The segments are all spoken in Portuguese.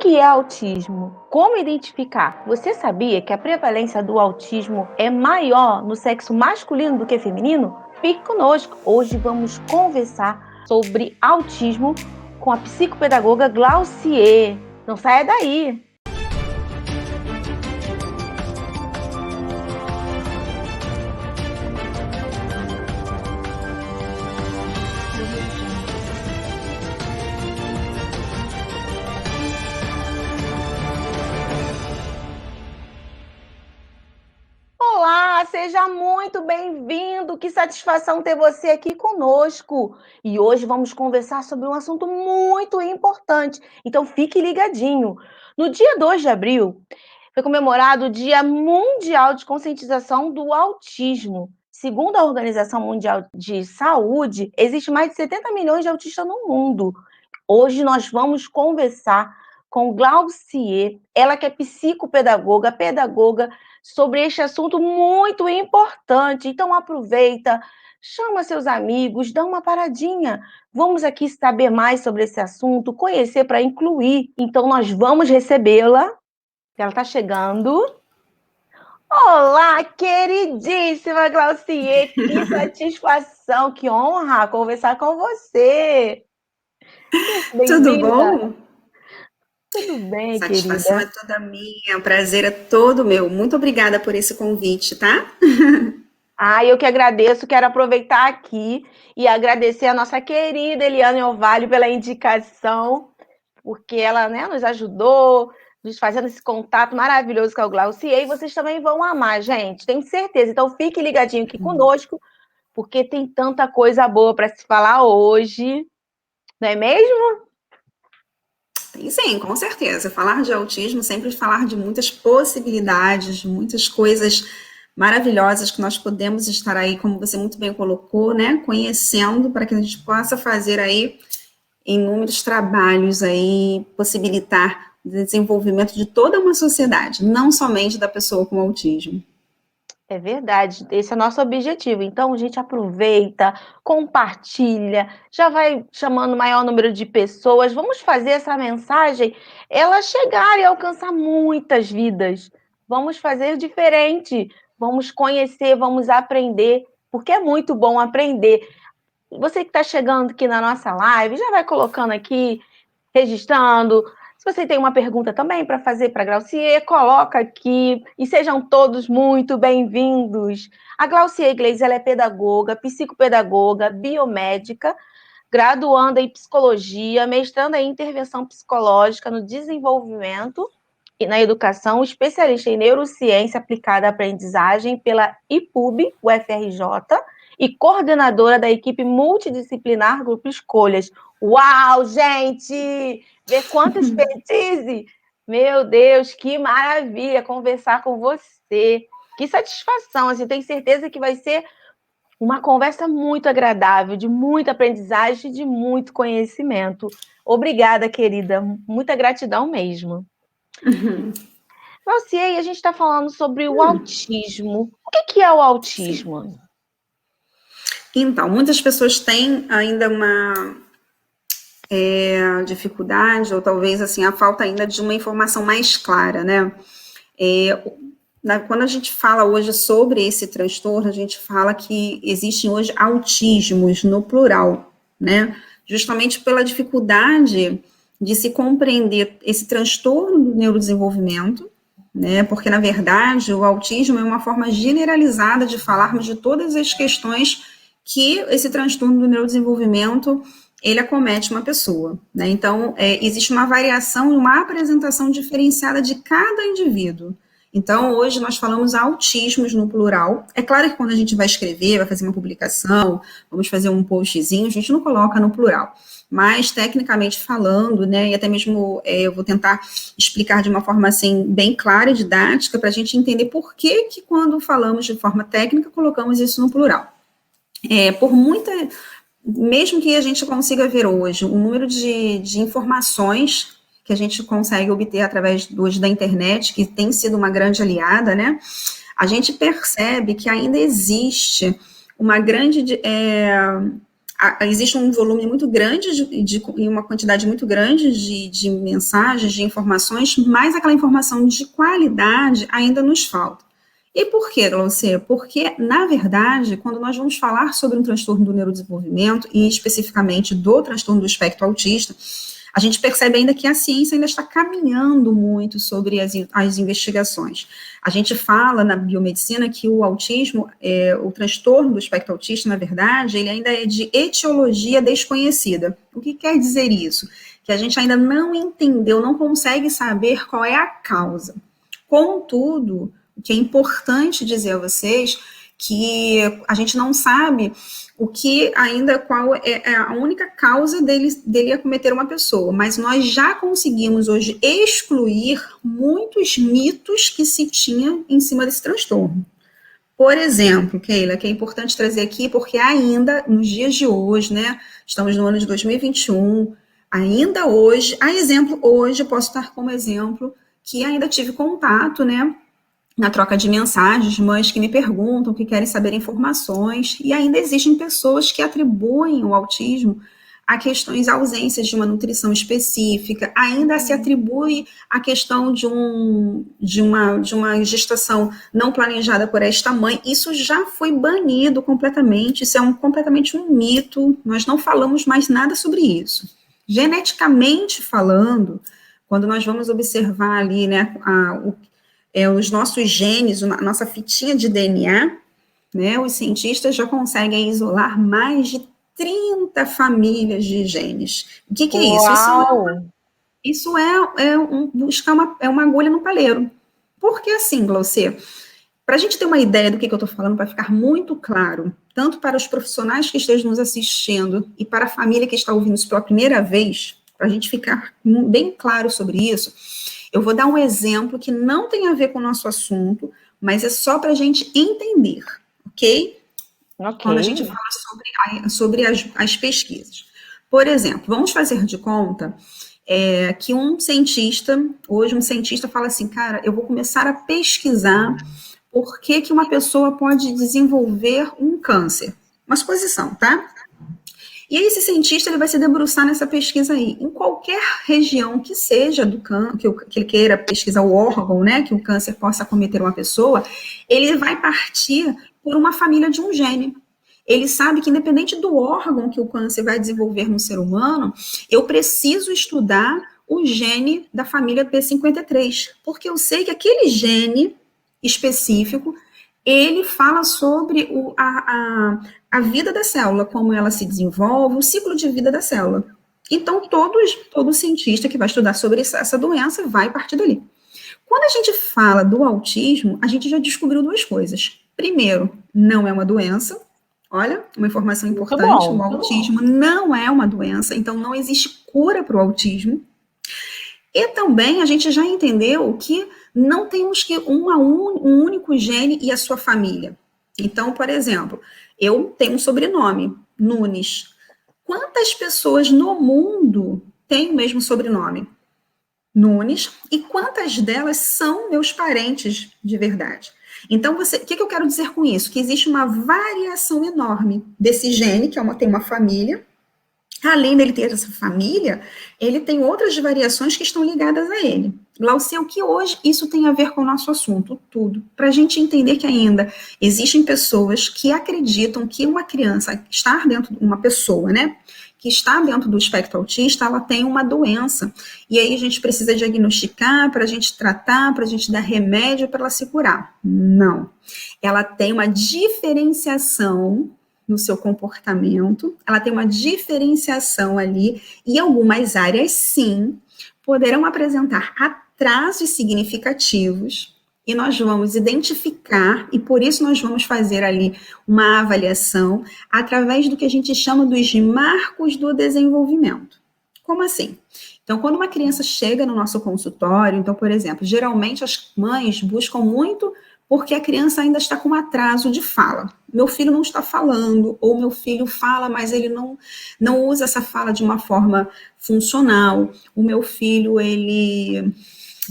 que é autismo? Como identificar? Você sabia que a prevalência do autismo é maior no sexo masculino do que feminino? Fique conosco. Hoje vamos conversar sobre autismo com a psicopedagoga Glaucier. Não saia daí! Olá, seja muito bem-vindo. Que satisfação ter você aqui conosco. E hoje vamos conversar sobre um assunto muito importante. Então fique ligadinho. No dia 2 de abril, foi comemorado o Dia Mundial de Conscientização do Autismo. Segundo a Organização Mundial de Saúde, existe mais de 70 milhões de autistas no mundo. Hoje nós vamos conversar com Glaucier, ela que é psicopedagoga, pedagoga, sobre este assunto muito importante. Então aproveita, chama seus amigos, dá uma paradinha. Vamos aqui saber mais sobre esse assunto, conhecer para incluir. Então nós vamos recebê-la. Ela está chegando. Olá, queridíssima Glaucier, que satisfação, que honra conversar com você. Tudo Bem-vinda. bom? Tudo bem, Satisfação querida? é toda minha, o prazer é todo meu. Muito obrigada por esse convite, tá? Eu que agradeço, quero aproveitar aqui e agradecer a nossa querida Eliane Orvalho pela indicação, porque ela, né, nos ajudou, nos fazendo esse contato maravilhoso com a Glaucier, e vocês também vão amar, gente, tenho certeza. Então fique ligadinho aqui conosco, porque tem tanta coisa boa para se falar hoje, não é mesmo? E sim, com certeza. Falar de autismo, sempre falar de muitas possibilidades, de muitas coisas maravilhosas que nós podemos estar aí, como você muito bem colocou, né? Conhecendo para que a gente possa fazer aí inúmeros trabalhos aí, possibilitar o desenvolvimento de toda uma sociedade, não somente da pessoa com autismo. É verdade, esse é o nosso objetivo. Então, a gente aproveita, compartilha, já vai chamando o maior número de pessoas. Vamos fazer essa mensagem ela chegar e alcançar muitas vidas. Vamos fazer diferente, vamos conhecer, vamos aprender, porque é muito bom aprender. Você que está chegando aqui na nossa live, já vai colocando aqui, registrando. Se você tem uma pergunta também para fazer para a Glaucier, coloca aqui e sejam todos muito bem-vindos. A Glaucier Gleis, ela é pedagoga, psicopedagoga, biomédica, graduanda em psicologia, mestranda em intervenção psicológica no desenvolvimento e na educação, especialista em neurociência aplicada à aprendizagem pela IPUB, UFRJ, e coordenadora da equipe multidisciplinar Grupo Escolhas. Uau, gente! Vê quanto expertise! Meu Deus, que maravilha conversar com você. Que satisfação, assim, tenho certeza que vai ser uma conversa muito agradável, de muita aprendizagem, de muito conhecimento. Obrigada, querida. Muita gratidão mesmo. Glaucier, a gente está falando sobre o autismo. O que é o Sim. autismo? Então, muitas pessoas têm ainda uma dificuldade, ou talvez assim, a falta ainda de uma informação mais clara, né? Quando a gente fala hoje sobre esse transtorno, a gente fala que existem hoje autismos no plural, né? Justamente pela dificuldade de se compreender esse transtorno do neurodesenvolvimento, né? Porque, na verdade, o autismo é uma forma generalizada de falarmos de todas as questões que esse transtorno do neurodesenvolvimento ele acomete uma pessoa, né? Então, existe uma variação e uma apresentação diferenciada de cada indivíduo. Então, hoje nós falamos autismos no plural. É claro que quando a gente vai escrever, vai fazer uma publicação, vamos fazer um postzinho, a gente não coloca no plural. Mas, tecnicamente falando, né, e até mesmo eu vou tentar explicar de uma forma, assim, bem clara e didática, para a gente entender por que quando falamos de forma técnica, colocamos isso no plural. Mesmo que a gente consiga ver hoje o número de informações que a gente consegue obter através hoje da internet, que tem sido uma grande aliada, né? A gente percebe que ainda existe uma grande existe um volume muito grande e uma quantidade muito grande de mensagens, de informações, mas aquela informação de qualidade ainda nos falta. E por quê, Glaucia? Porque, na verdade, quando nós vamos falar sobre um transtorno do neurodesenvolvimento, e especificamente do transtorno do espectro autista, a gente percebe ainda que a ciência ainda está caminhando muito sobre as investigações. A gente fala na biomedicina que o autismo, o transtorno do espectro autista, na verdade, ele ainda é de etiologia desconhecida. O que quer dizer isso? Que a gente ainda não entendeu, não consegue saber qual é a causa. Contudo, o que é importante dizer a vocês que a gente não sabe o que ainda, qual é a única causa dele acometer uma pessoa, mas nós já conseguimos hoje excluir muitos mitos que se tinha em cima desse transtorno. Por exemplo, Keila, que é importante trazer aqui, porque ainda, nos dias de hoje, né, estamos no ano de 2021, ainda hoje, hoje, eu posso estar como exemplo, que ainda tive contato, né, na troca de mensagens, mães que me perguntam, que querem saber informações, e ainda existem pessoas que atribuem o autismo a questões, ausências de uma nutrição específica, ainda se atribui a questão de uma gestação não planejada por esta mãe. Isso já foi banido completamente, isso é completamente um mito, nós não falamos mais nada sobre isso. Geneticamente falando, quando nós vamos observar ali, né, os nossos genes, a nossa fitinha de DNA, né, os cientistas já conseguem isolar mais de 30 famílias de genes. O que é isso? Isso buscar uma agulha no palheiro. Por que assim, Glaucia? Para a gente ter uma ideia do que eu estou falando, para ficar muito claro, tanto para os profissionais que estejam nos assistindo e para a família que está ouvindo isso pela primeira vez, para a gente ficar bem claro sobre isso, eu vou dar um exemplo que não tem a ver com o nosso assunto, mas é só para a gente entender, ok? Quando a gente fala sobre as pesquisas. Por exemplo, vamos fazer de conta que um cientista fala assim, cara, eu vou começar a pesquisar por que uma pessoa pode desenvolver um câncer. Uma suposição, tá? E aí esse cientista ele vai se debruçar nessa pesquisa aí, em qualquer região que seja do câncer, que ele queira pesquisar o órgão, né, que o câncer possa acometer uma pessoa, ele vai partir por uma família de um gene. Ele sabe que independente do órgão que o câncer vai desenvolver no ser humano, eu preciso estudar o gene da família P53, porque eu sei que aquele gene específico, ele fala sobre a vida da célula, como ela se desenvolve, o ciclo de vida da célula. Então, todo cientista que vai estudar sobre essa doença vai partir dali. Quando a gente fala do autismo, a gente já descobriu duas coisas. Primeiro, não é uma doença. Olha, uma informação importante, o autismo não é uma doença, então não existe cura para o autismo. E também a gente já entendeu que não temos que um único gene e a sua família. Então, por exemplo, eu tenho um sobrenome, Nunes. Quantas pessoas no mundo têm o mesmo sobrenome? Nunes. E quantas delas são meus parentes de verdade? Então, o que eu quero dizer com isso? Que existe uma variação enorme desse gene, que tem uma família. Além dele ter essa família, ele tem outras variações que estão ligadas a ele. Glaucia, o que hoje isso tem a ver com o nosso assunto? Tudo. Para a gente entender que ainda existem pessoas que acreditam que uma criança estar dentro de uma pessoa, né, que está dentro do espectro autista, ela tem uma doença. E aí a gente precisa diagnosticar, para a gente tratar, para a gente dar remédio para ela se curar. Não. Ela tem uma diferenciação no seu comportamento, ela tem uma diferenciação ali, e algumas áreas, sim, poderão apresentar atrasos significativos, e nós vamos identificar, e por isso nós vamos fazer ali uma avaliação, através do que a gente chama dos marcos do desenvolvimento. Como assim? Então, quando uma criança chega no nosso consultório, então, por exemplo, geralmente as mães buscam muito porque a criança ainda está com um atraso de fala. Meu filho não está falando, ou meu filho fala, mas ele não usa essa fala de uma forma funcional. O meu filho, ele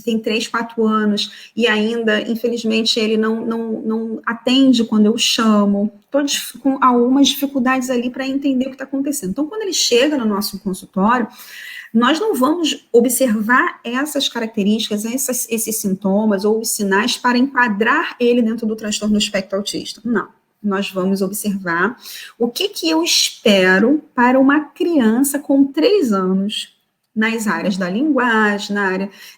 tem 3, 4 anos, e ainda, infelizmente, ele não atende quando eu chamo. Estou com algumas dificuldades ali para entender o que está acontecendo. Então, quando ele chega no nosso consultório, nós não vamos observar essas características, esses sintomas ou os sinais para enquadrar ele dentro do transtorno do espectro autista. Não. Nós vamos observar o que eu espero para uma criança com 3 anos, nas áreas da linguagem,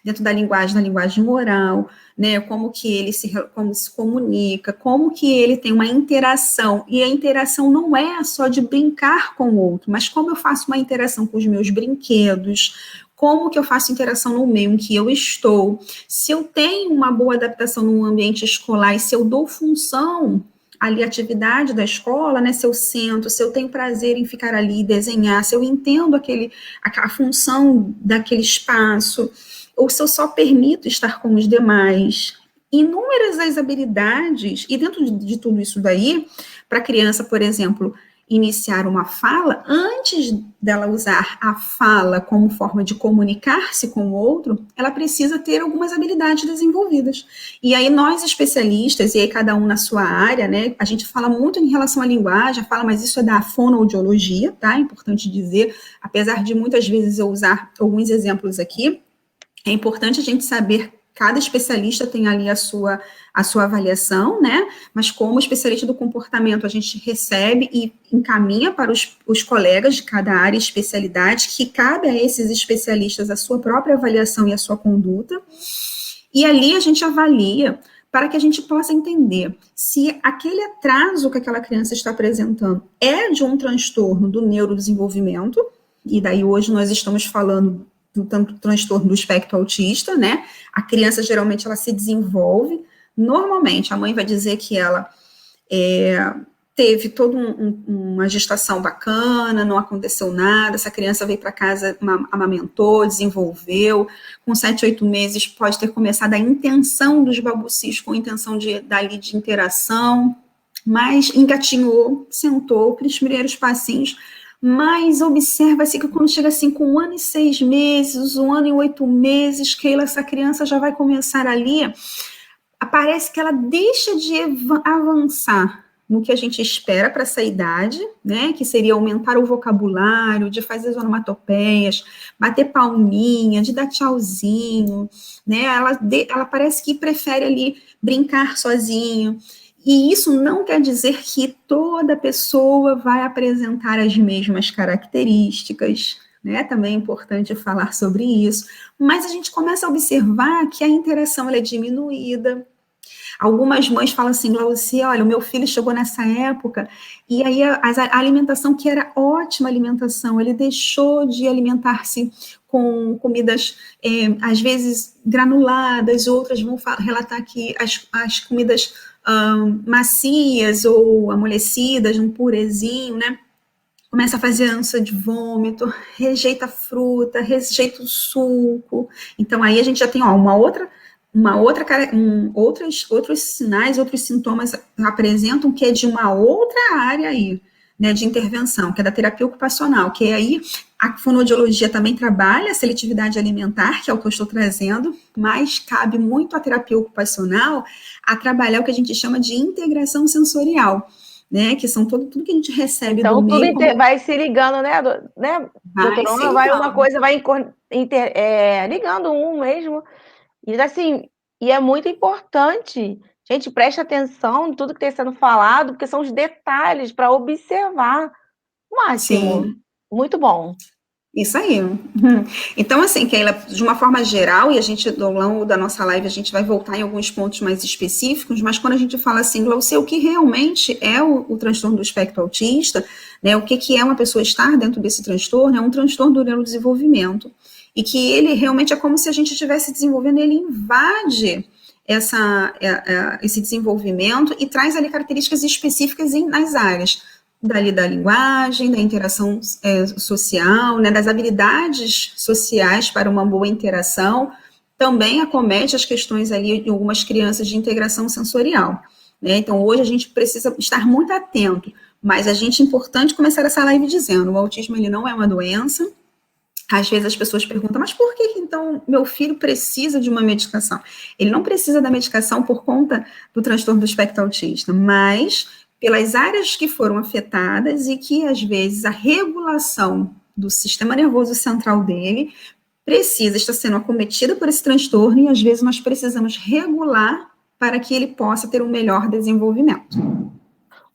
dentro da linguagem oral, né, como se comunica, como que ele tem uma interação, e a interação não é só de brincar com o outro, mas como eu faço uma interação com os meus brinquedos, como que eu faço interação no meio em que eu estou, se eu tenho uma boa adaptação no ambiente escolar, e se eu dou função ali atividade da escola, né, se eu sento, se eu tenho prazer em ficar ali e desenhar, se eu entendo a função daquele espaço, ou se eu só permito estar com os demais. Inúmeras as habilidades, e dentro de tudo isso daí, para a criança, por exemplo, iniciar uma fala, antes dela usar a fala como forma de comunicar-se com o outro, ela precisa ter algumas habilidades desenvolvidas. E aí nós especialistas, e aí cada um na sua área, né, a gente fala muito em relação à linguagem, mas isso é da fonoaudiologia, tá? É importante dizer, apesar de muitas vezes eu usar alguns exemplos aqui, é importante a gente saber, cada especialista tem ali a sua avaliação, né? Mas como especialista do comportamento, a gente recebe e encaminha para os colegas de cada área e especialidade, que cabe a esses especialistas a sua própria avaliação e a sua conduta. E ali a gente avalia para que a gente possa entender se aquele atraso que aquela criança está apresentando é de um transtorno do neurodesenvolvimento, e daí hoje nós estamos falando do transtorno do espectro autista, né? A criança, geralmente, ela se desenvolve. Normalmente, a mãe vai dizer que ela teve toda uma gestação bacana, não aconteceu nada, essa criança veio para casa, amamentou, desenvolveu, com 7, 8 meses pode ter começado a intenção dos babucis, com a intenção de interação, mas engatinhou, sentou, os primeiros passinhos, mas observa-se que quando chega assim com 1 ano e 6 meses, 1 ano e 8 meses, que essa criança já vai começar ali, parece que ela deixa de avançar no que a gente espera para essa idade, né, que seria aumentar o vocabulário, de fazer as onomatopeias, bater palminha, de dar tchauzinho, né, ela parece que prefere ali brincar sozinho. E isso não quer dizer que toda pessoa vai apresentar as mesmas características, né? Também é importante falar sobre isso. Mas a gente começa a observar que a interação ela é diminuída. Algumas mães falam assim, Glauci, olha, o meu filho chegou nessa época e aí a alimentação, que era ótima alimentação, ele deixou de alimentar-se com comidas, às vezes, granuladas, outras vão relatar que as comidas macias ou amolecidas, um purezinho, né? Começa a fazer ânsia de vômito, rejeita a fruta, rejeita o suco. Então, aí a gente já tem outros sinais, outros sintomas apresentam que é de uma outra área aí, né, de intervenção, que é da terapia ocupacional, que aí a fonoaudiologia também trabalha a seletividade alimentar, que é o que eu estou trazendo, mas cabe muito à terapia ocupacional a trabalhar o que a gente chama de integração sensorial, né, que são tudo que a gente recebe então, do meio. Tudo vai se ligando, né, doutora? Vai uma coisa, vai ligando um mesmo. E assim, e é muito importante, gente, preste atenção em tudo que está sendo falado, porque são os detalhes para observar. Máximo. Sim. Muito bom. Isso aí. Então, assim, Keila, de uma forma geral, e a gente, ao longo da nossa live, a gente vai voltar em alguns pontos mais específicos, mas quando a gente fala assim, Glauci, o que realmente é o transtorno do espectro autista, né, o que é uma pessoa estar dentro desse transtorno, é um transtorno do neurodesenvolvimento, e que ele realmente é como se a gente estivesse desenvolvendo, ele invade esse desenvolvimento e traz ali características específicas nas áreas dali da linguagem, da interação social, né, das habilidades sociais para uma boa interação, também acomete as questões ali em algumas crianças de integração sensorial, né? Então, hoje a gente precisa estar muito atento, mas a gente é importante começar essa live dizendo, o autismo ele não é uma doença, Às vezes as pessoas perguntam, mas por que então meu filho precisa de uma medicação? Ele não precisa da medicação por conta do transtorno do espectro autista, mas pelas áreas que foram afetadas e que às vezes a regulação do sistema nervoso central dele precisa estar sendo acometida por esse transtorno e às vezes nós precisamos regular para que ele possa ter um melhor desenvolvimento.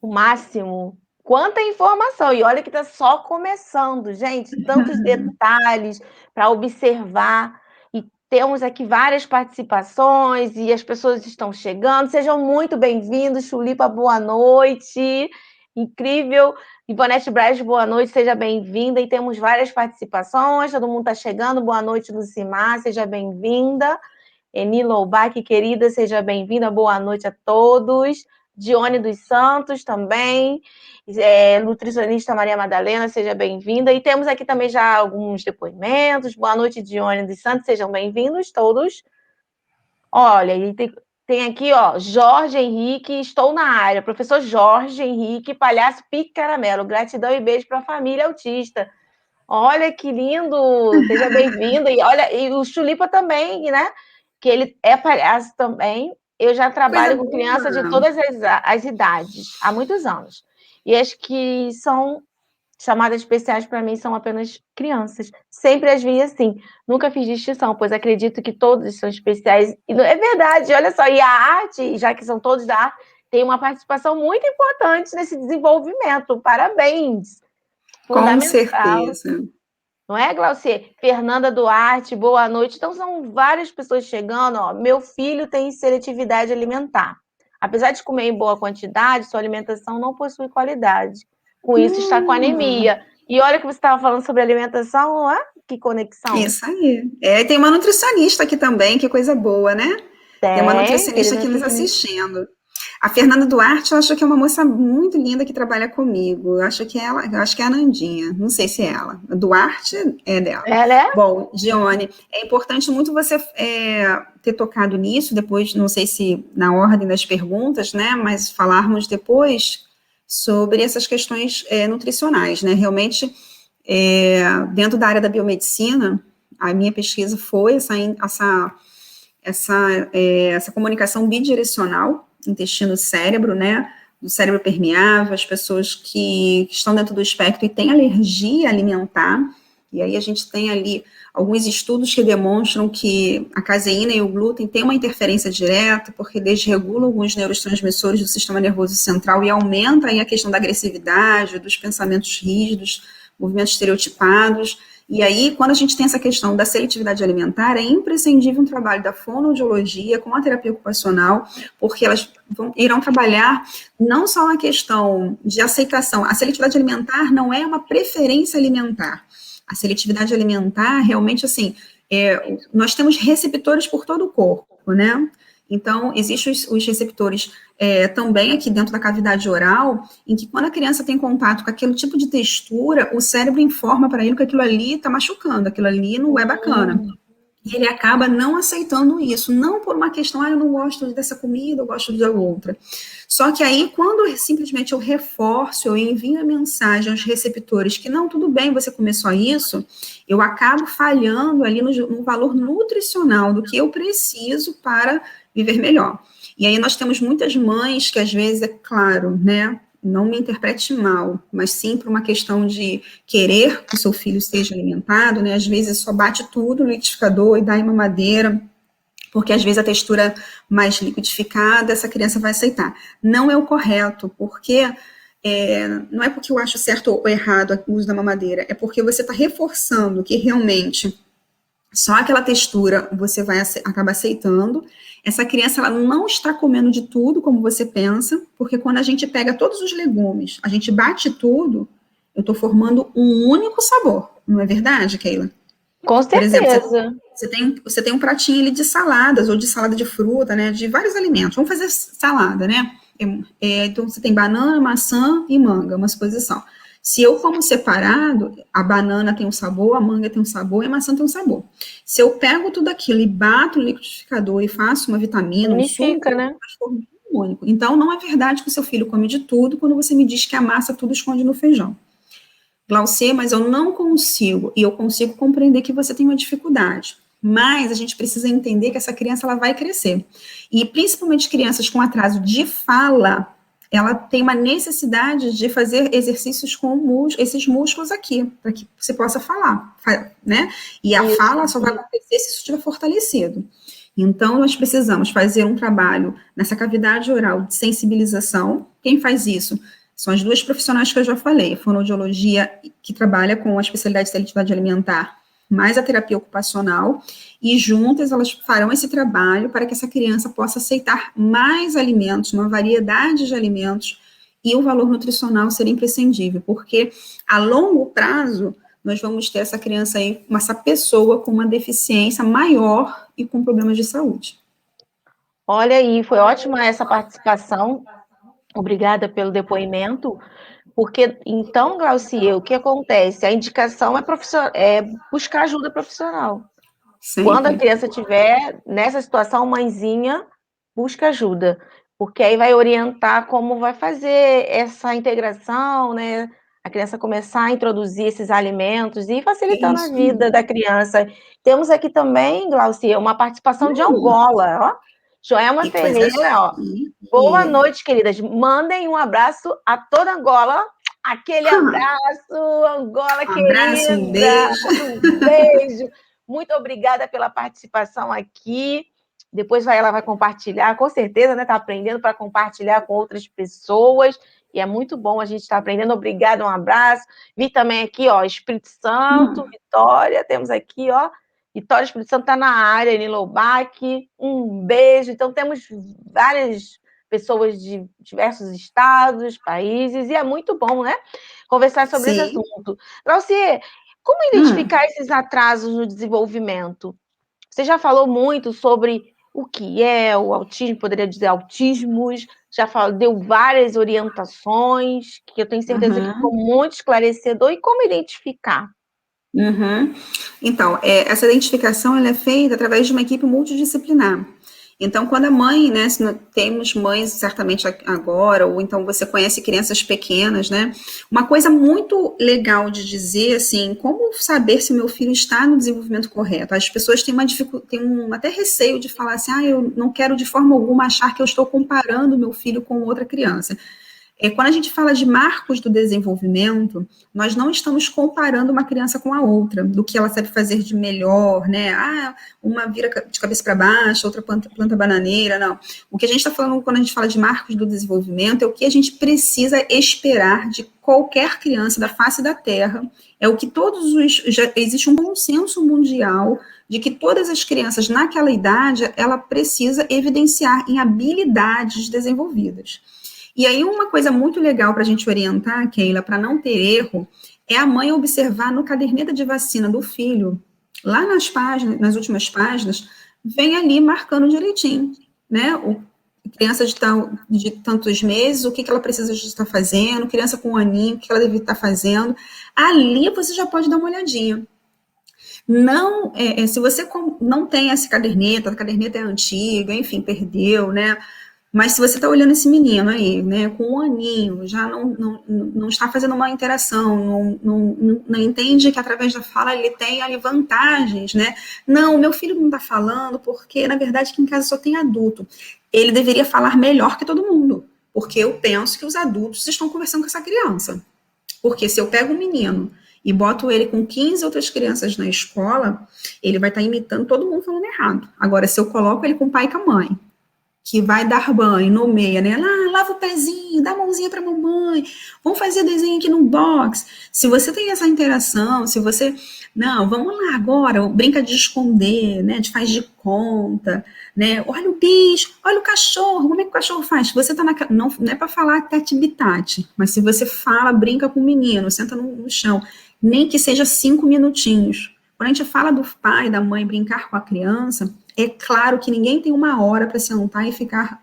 O máximo. Quanta informação! E olha que está só começando, gente. Tantos detalhes para observar. E temos aqui várias participações e as pessoas estão chegando. Sejam muito bem-vindos. Chulipa, boa noite. Incrível. Ivonete Braz, boa noite, seja bem-vinda. E temos várias participações. Todo mundo está chegando. Boa noite, Lucimar, seja bem-vinda. Eni Loubach, querida, seja bem-vinda. Boa noite a todos. Dione dos Santos também, nutricionista Maria Madalena, seja bem-vinda. E temos aqui também já alguns depoimentos. Boa noite, Dione dos Santos, sejam bem-vindos todos. Olha, e tem aqui, ó, Jorge Henrique, estou na área. Professor Jorge Henrique, palhaço Pique Caramelo, gratidão e beijo para a família autista. Olha que lindo, seja bem-vindo. E olha, e o Chulipa também, né? Que ele é palhaço também. Eu já Coisa trabalho com criança de boa. todas as idades, há muitos anos. E as que são chamadas especiais para mim são apenas crianças. Sempre as vi assim. Nunca fiz distinção, pois acredito que todos são especiais. E é verdade, olha só. E a arte, já que são todos da arte, tem uma participação muito importante nesse desenvolvimento. Parabéns! Com Fundamental. certeza. Não é, Glaucia? Fernanda Duarte, boa noite. Então, são várias pessoas chegando. Ó. Meu filho tem seletividade alimentar. Apesar de comer em boa quantidade, sua alimentação não possui qualidade. Com isso, está com anemia. E olha que você estava falando sobre alimentação, não é? Que conexão. Isso aí. Tem uma nutricionista aqui também, que coisa boa, né? Tem uma nutricionista aqui nos assistindo. A Fernanda Duarte, eu acho que é uma moça muito linda que trabalha comigo. Eu acho que é ela, eu acho que é a Nandinha. Não sei se é ela. A Duarte é dela. Ela é? Bom, Dione, é importante muito você ter tocado nisso, depois, não sei se na ordem das perguntas, né? Mas falarmos depois sobre essas questões nutricionais, né? Realmente, dentro da área da biomedicina, a minha pesquisa foi essa comunicação bidirecional, intestino-cérebro, né, do cérebro permeável, as pessoas que estão dentro do espectro e têm alergia alimentar, e aí a gente tem ali alguns estudos que demonstram que a caseína e o glúten têm uma interferência direta, porque desregulam alguns neurotransmissores do sistema nervoso central e aumenta aí a questão da agressividade, dos pensamentos rígidos, movimentos estereotipados. E aí, quando a gente tem essa questão da seletividade alimentar, é imprescindível um trabalho da fonoaudiologia com a terapia ocupacional, porque elas irão trabalhar não só a questão de aceitação. A seletividade alimentar não é uma preferência alimentar. A seletividade alimentar, realmente, assim, nós temos receptores por todo o corpo, né? Então, existem os receptores também aqui dentro da cavidade oral, em que quando a criança tem contato com aquele tipo de textura, o cérebro informa para ele que aquilo ali está machucando, aquilo ali não é bacana. E ele acaba não aceitando isso, não por uma questão, eu não gosto dessa comida, eu gosto da outra. Só que aí, quando simplesmente eu reforço, eu envio a mensagem aos receptores que não, tudo bem você comer só isso, eu acabo falhando ali no valor nutricional do que eu preciso para viver melhor. E aí nós temos muitas mães que às vezes, é claro, né, não me interprete mal, mas sim por uma questão de querer que o seu filho esteja alimentado, né? Às vezes só bate tudo no liquidificador e dá em mamadeira, porque às vezes a textura mais liquidificada, essa criança vai aceitar. Não é o correto, porque não é porque eu acho certo ou errado o uso da mamadeira, é porque você está reforçando que realmente só aquela textura você vai acabar aceitando. Essa criança ela não está comendo de tudo como você pensa, porque quando a gente pega todos os legumes, a gente bate tudo, eu estou formando um único sabor. Não é verdade, Keila? Com certeza. Por exemplo, você tem um pratinho ali de saladas, ou de salada de fruta, né? De vários alimentos. Vamos fazer salada, né? Então, você tem banana, maçã e manga, uma suposição. Se eu como separado, a banana tem um sabor, a manga tem um sabor e a maçã tem um sabor. Se eu pego tudo aquilo e bato no liquidificador e faço uma vitamina, Unifica, um suco, né? único. Então, não é verdade que o seu filho come de tudo quando você me diz que a massa tudo esconde no feijão. Glaucia, mas eu não consigo, e eu consigo compreender que você tem uma dificuldade. Mas a gente precisa entender que essa criança ela vai crescer. E principalmente crianças com atraso de fala, ela tem uma necessidade de fazer exercícios com esses músculos aqui, para que você possa falar, né? E a Isso. fala só vai acontecer se isso estiver fortalecido. Então, nós precisamos fazer um trabalho nessa cavidade oral de sensibilização. Quem faz isso? São as duas profissionais que eu já falei, a fonoaudiologia, que trabalha com a especialidade de seletividade alimentar, mais a terapia ocupacional, e juntas elas farão esse trabalho para que essa criança possa aceitar mais alimentos, uma variedade de alimentos, e o valor nutricional seria imprescindível, porque a longo prazo nós vamos ter essa criança aí, essa pessoa com uma deficiência maior e com problemas de saúde. Olha aí, foi ótima essa participação. Obrigada pelo depoimento. Porque, então, Glaucia, o que acontece? A indicação é buscar ajuda profissional. Quando a Sempre. criança estiver nessa situação, mãezinha, busca ajuda. Porque aí vai orientar como vai fazer essa integração, né? A criança começar a introduzir esses alimentos e facilitando a Isso. vida da criança. Temos aqui também, Glaucia, uma participação de Angola, ó. Joelma Que coisa Ferreira, ó. Boa chique. noite, queridas. Mandem um abraço a toda Angola. Aquele abraço, Angola Um abraço, um querida. beijo. Um beijo. Muito obrigada pela participação aqui. Depois ela vai compartilhar, com certeza, né? Está aprendendo para compartilhar com outras pessoas. E é muito bom a gente estar aprendendo. Obrigada, um abraço. Vi também aqui, ó, Espírito Santo, Vitória. Temos aqui, ó, Vitória Espírito Santo está na área, Nilobac. Um beijo. Então, temos várias pessoas de diversos estados, países, e é muito bom, né? Conversar sobre esse assunto. Glaucia, como identificar esses atrasos no desenvolvimento? Você já falou muito sobre o que é o autismo, poderia dizer autismos, já falou, deu várias orientações, que eu tenho certeza que ficou muito esclarecedor. E como identificar? Então, essa identificação ela é feita através de uma equipe multidisciplinar. Então, quando a mãe, né, temos mães certamente agora, ou então você conhece crianças pequenas, né, uma coisa muito legal de dizer, assim, como saber se meu filho está no desenvolvimento correto? As pessoas têm até receio de falar assim, eu não quero de forma alguma achar que eu estou comparando meu filho com outra criança. Quando a gente fala de marcos do desenvolvimento, nós não estamos comparando uma criança com a outra, do que ela sabe fazer de melhor, né? Uma vira de cabeça para baixo, outra planta bananeira, não. O que a gente está falando quando a gente fala de marcos do desenvolvimento é o que a gente precisa esperar de qualquer criança da face da Terra, é o que já existe um consenso mundial de que todas as crianças naquela idade, ela precisa evidenciar em habilidades desenvolvidas. E aí, uma coisa muito legal para a gente orientar, Keila, para não ter erro, é a mãe observar no caderneta de vacina do filho, lá nas últimas páginas, vem ali marcando direitinho, né? Criança de tantos meses, o que ela precisa estar fazendo, criança com um aninho, o que ela deve estar fazendo. Ali você já pode dar uma olhadinha. Não, se você não tem essa caderneta, a caderneta é antiga, enfim, perdeu, né? Mas se você está olhando esse menino aí, né, com um aninho, já não está fazendo uma interação, não entende que através da fala ele tem ali vantagens, né? Não, meu filho não está falando porque, na verdade, aqui em casa só tem adulto. Ele deveria falar melhor que todo mundo, porque eu penso que os adultos estão conversando com essa criança. Porque se eu pego um menino e boto ele com 15 outras crianças na escola, ele vai estar imitando todo mundo falando errado. Agora, se eu coloco ele com o pai e com a mãe, que vai dar banho, nomeia, né? Lava o pezinho, dá a mãozinha para a mamãe, vamos fazer desenho aqui no box. Se você tem essa interação, se você, não, vamos lá agora, brinca de esconder, né? De faz de conta, né? Olha o bicho, olha o cachorro, como é que o cachorro faz? Se você tá não é para falar tete-bitate, mas se você fala, brinca com o menino, senta no chão, nem que seja 5 minutinhos. Quando a gente fala do pai, da mãe brincar com a criança, é claro que ninguém tem uma hora para sentar e ficar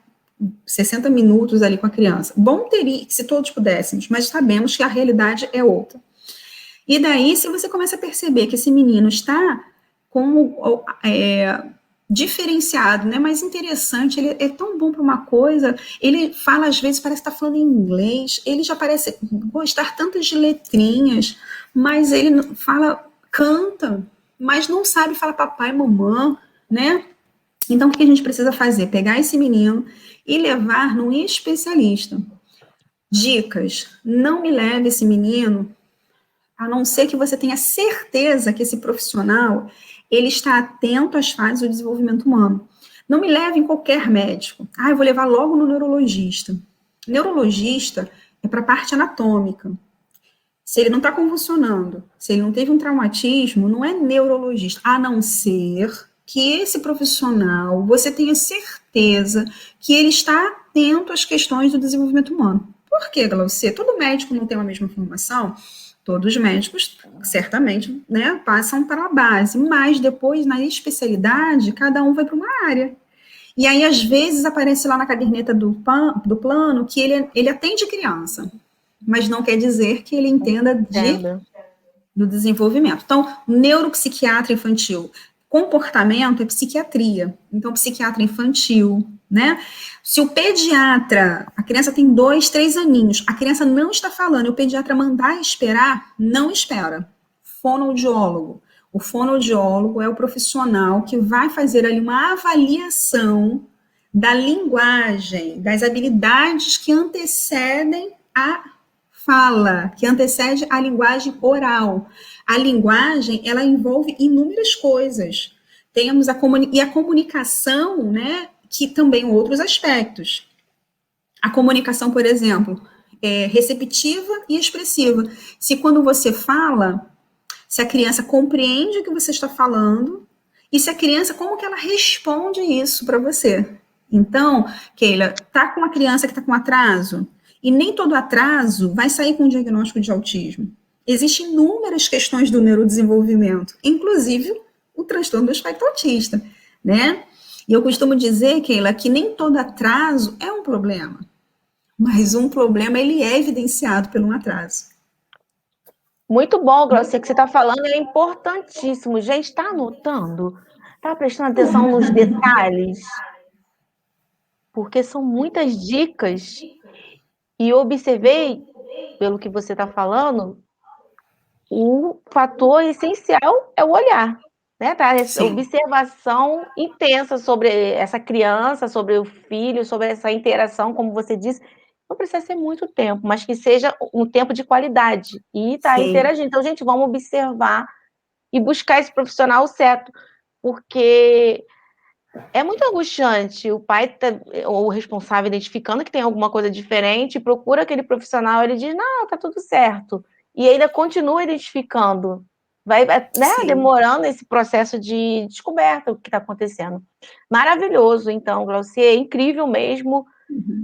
60 minutos ali com a criança. Bom teria, se todos pudéssemos, mas sabemos que a realidade é outra. E daí, se você começa a perceber que esse menino está com diferenciado, né? Mais interessante. Ele é tão bom para uma coisa. Ele fala, às vezes, parece estar falando em inglês. Ele já parece gostar tantas de letrinhas, mas ele fala, canta, mas não sabe falar papai, mamãe, né? Então, o que a gente precisa fazer? Pegar esse menino e levar num especialista. Dicas: não me leve esse menino, a não ser que você tenha certeza que esse profissional ele está atento às fases do desenvolvimento humano. Não me leve em qualquer médico. Eu vou levar logo no neurologista. Neurologista é para a parte anatômica. Se ele não está convulsionando, se ele não teve um traumatismo, não é neurologista, a não ser que esse profissional, você tenha certeza que ele está atento às questões do desenvolvimento humano. Por quê, Glaucia? Todo médico não tem a mesma formação? Todos os médicos, certamente, né, passam para a base, mas depois, na especialidade, cada um vai para uma área. E aí, às vezes, aparece lá na caderneta do plano que ele atende criança, mas não quer dizer que ele entenda do desenvolvimento. Então, neuropsiquiatra infantil, comportamento é psiquiatria. Então, psiquiatra infantil, né? Se o pediatra, a criança tem 2, 3 aninhos, a criança não está falando, e o pediatra mandar esperar, não espera. Fonoaudiólogo. O fonoaudiólogo é o profissional que vai fazer ali uma avaliação da linguagem, das habilidades que antecedem a fala, que antecede a linguagem oral. A linguagem, ela envolve inúmeras coisas. Temos a comunicação, né, que também outros aspectos. A comunicação, por exemplo, é receptiva e expressiva. Se quando você fala, se a criança compreende o que você está falando, e se a criança, como que ela responde isso para você. Então, Keila, tá com uma criança que está com atraso, e nem todo atraso vai sair com um diagnóstico de autismo. Existem inúmeras questões do neurodesenvolvimento, inclusive o transtorno do espectro autista, né? E eu costumo dizer, Keila, que nem todo atraso é um problema, mas um problema ele é evidenciado por um atraso. Muito bom, Glaucia, o que você está falando é importantíssimo. Gente, está anotando? Está prestando atenção nos detalhes? Porque são muitas dicas. E observei, pelo que você está falando, o fator essencial é o olhar, né? Tá? Essa observação intensa sobre essa criança, sobre o filho, sobre essa interação, como você disse. Não precisa ser muito tempo, mas que seja um tempo de qualidade e tá interagindo. Então, gente, vamos observar e buscar esse profissional certo, porque é muito angustiante. O pai ou o responsável identificando que tem alguma coisa diferente, procura aquele profissional, ele diz, não, tá tudo certo. E ainda continua identificando. Vai, né, demorando esse processo de descoberta do que está acontecendo. Maravilhoso, então, Glaucia, é incrível mesmo.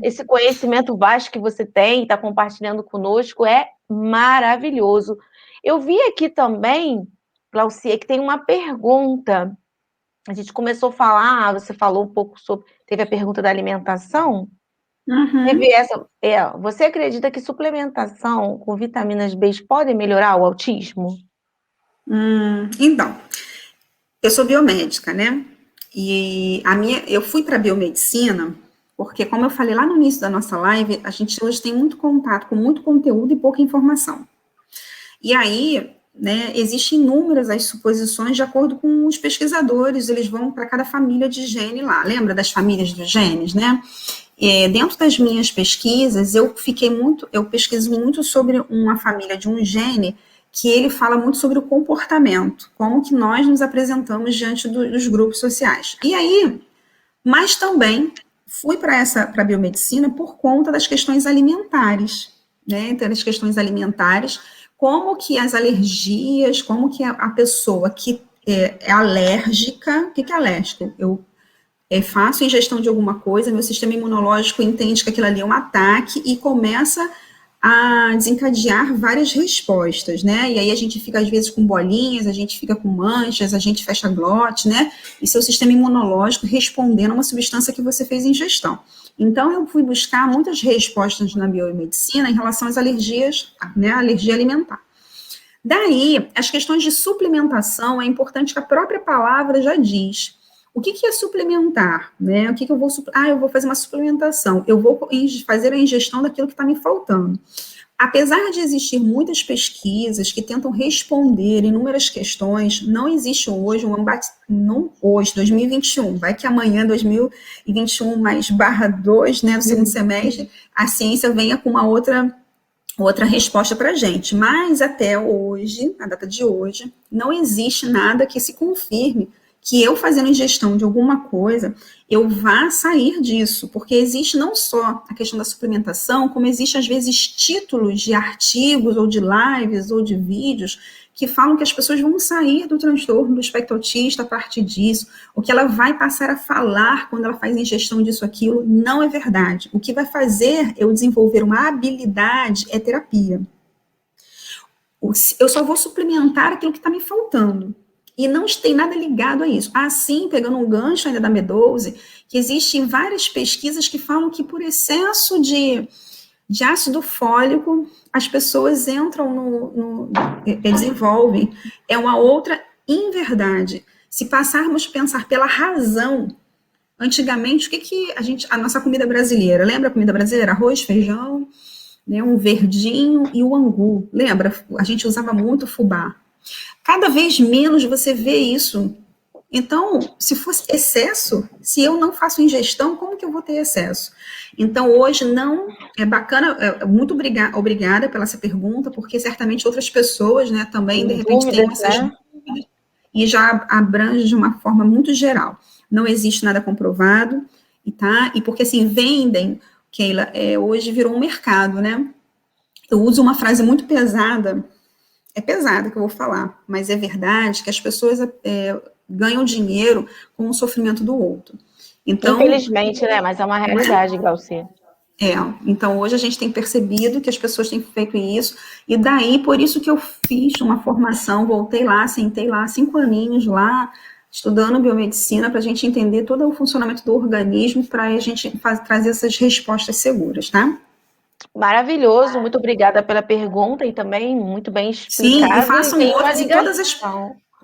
Esse conhecimento vasto que você tem, está compartilhando conosco, é maravilhoso. Eu vi aqui também, Glaucia, que tem uma pergunta. A gente começou a falar, você falou um pouco sobre, teve a pergunta da alimentação, teve essa, você acredita que suplementação com vitaminas B podem melhorar o autismo? Então, eu sou biomédica, né? E eu fui para a biomedicina porque, como eu falei lá no início da nossa live, a gente hoje tem muito contato com muito conteúdo e pouca informação. E aí, né, existem inúmeras as suposições de acordo com os pesquisadores, eles vão para cada família de gene lá. Lembra das famílias dos genes, né? Dentro das minhas pesquisas, eu pesquiso muito sobre uma família de um gene que ele fala muito sobre o comportamento, como que nós nos apresentamos diante dos grupos sociais. E aí, mas também fui para a biomedicina por conta das questões alimentares, né? Então, as questões alimentares, como que as alergias, como que a pessoa que é alérgica, o que é alérgico? Eu faço ingestão de alguma coisa, meu sistema imunológico entende que aquilo ali é um ataque e começa a desencadear várias respostas, né? E aí a gente fica, às vezes, com bolinhas, a gente fica com manchas, a gente fecha glote, né? E seu sistema imunológico respondendo a uma substância que você fez ingestão. Então, eu fui buscar muitas respostas na biomedicina em relação às alergias, né? Alergia alimentar. Daí, as questões de suplementação, é importante que a própria palavra já diz. O que que é suplementar, né? O que que eu vou, eu vou fazer uma suplementação, eu vou fazer a ingestão daquilo que está me faltando. Apesar de existir muitas pesquisas que tentam responder inúmeras questões, não existe hoje não hoje, 2021, vai que amanhã, 2021 mais /2, né, no segundo semestre, a ciência venha com uma outra resposta para a gente. Mas até hoje, na data de hoje, não existe nada que se confirme que eu fazendo ingestão de alguma coisa, eu vá sair disso, porque existe não só a questão da suplementação, como existe às vezes títulos de artigos, ou de lives, ou de vídeos, que falam que as pessoas vão sair do transtorno do espectro autista a partir disso, o que ela vai passar a falar quando ela faz ingestão disso, aquilo, não é verdade. O que vai fazer eu desenvolver uma habilidade é terapia. Eu só vou suplementar aquilo que está me faltando. E não tem nada ligado a isso. Assim, pegando um gancho ainda da M12, que existem várias pesquisas que falam que por excesso de ácido fólico, as pessoas entram desenvolvem. É uma outra inverdade. Se passarmos a pensar pela razão, antigamente, o que a nossa comida brasileira, lembra a comida brasileira? Arroz, feijão, né, um verdinho e o angu. Lembra? A gente usava muito fubá. Cada vez menos você vê isso. Então, se fosse excesso, se eu não faço ingestão, como que eu vou ter excesso? Então, hoje não é bacana, muito obrigada pela essa pergunta, porque certamente outras pessoas, né, também, de repente, têm essas dúvidas, e já abrange de uma forma muito geral. Não existe nada comprovado, e porque assim, vendem, Keila, hoje virou um mercado, né? Eu uso uma frase muito pesada, é pesada que eu vou falar, mas é verdade que as pessoas ganham dinheiro com o sofrimento do outro. Então, infelizmente, né? Mas é uma realidade, Glaucia. Então hoje a gente tem percebido que as pessoas têm feito isso, e daí, por isso que eu fiz uma formação, voltei lá, sentei lá 5 aninhos lá, estudando biomedicina, para a gente entender todo o funcionamento do organismo, para a gente trazer essas respostas seguras, tá? Maravilhoso, muito obrigada pela pergunta e também muito bem explicado. Sim, e façam outras, e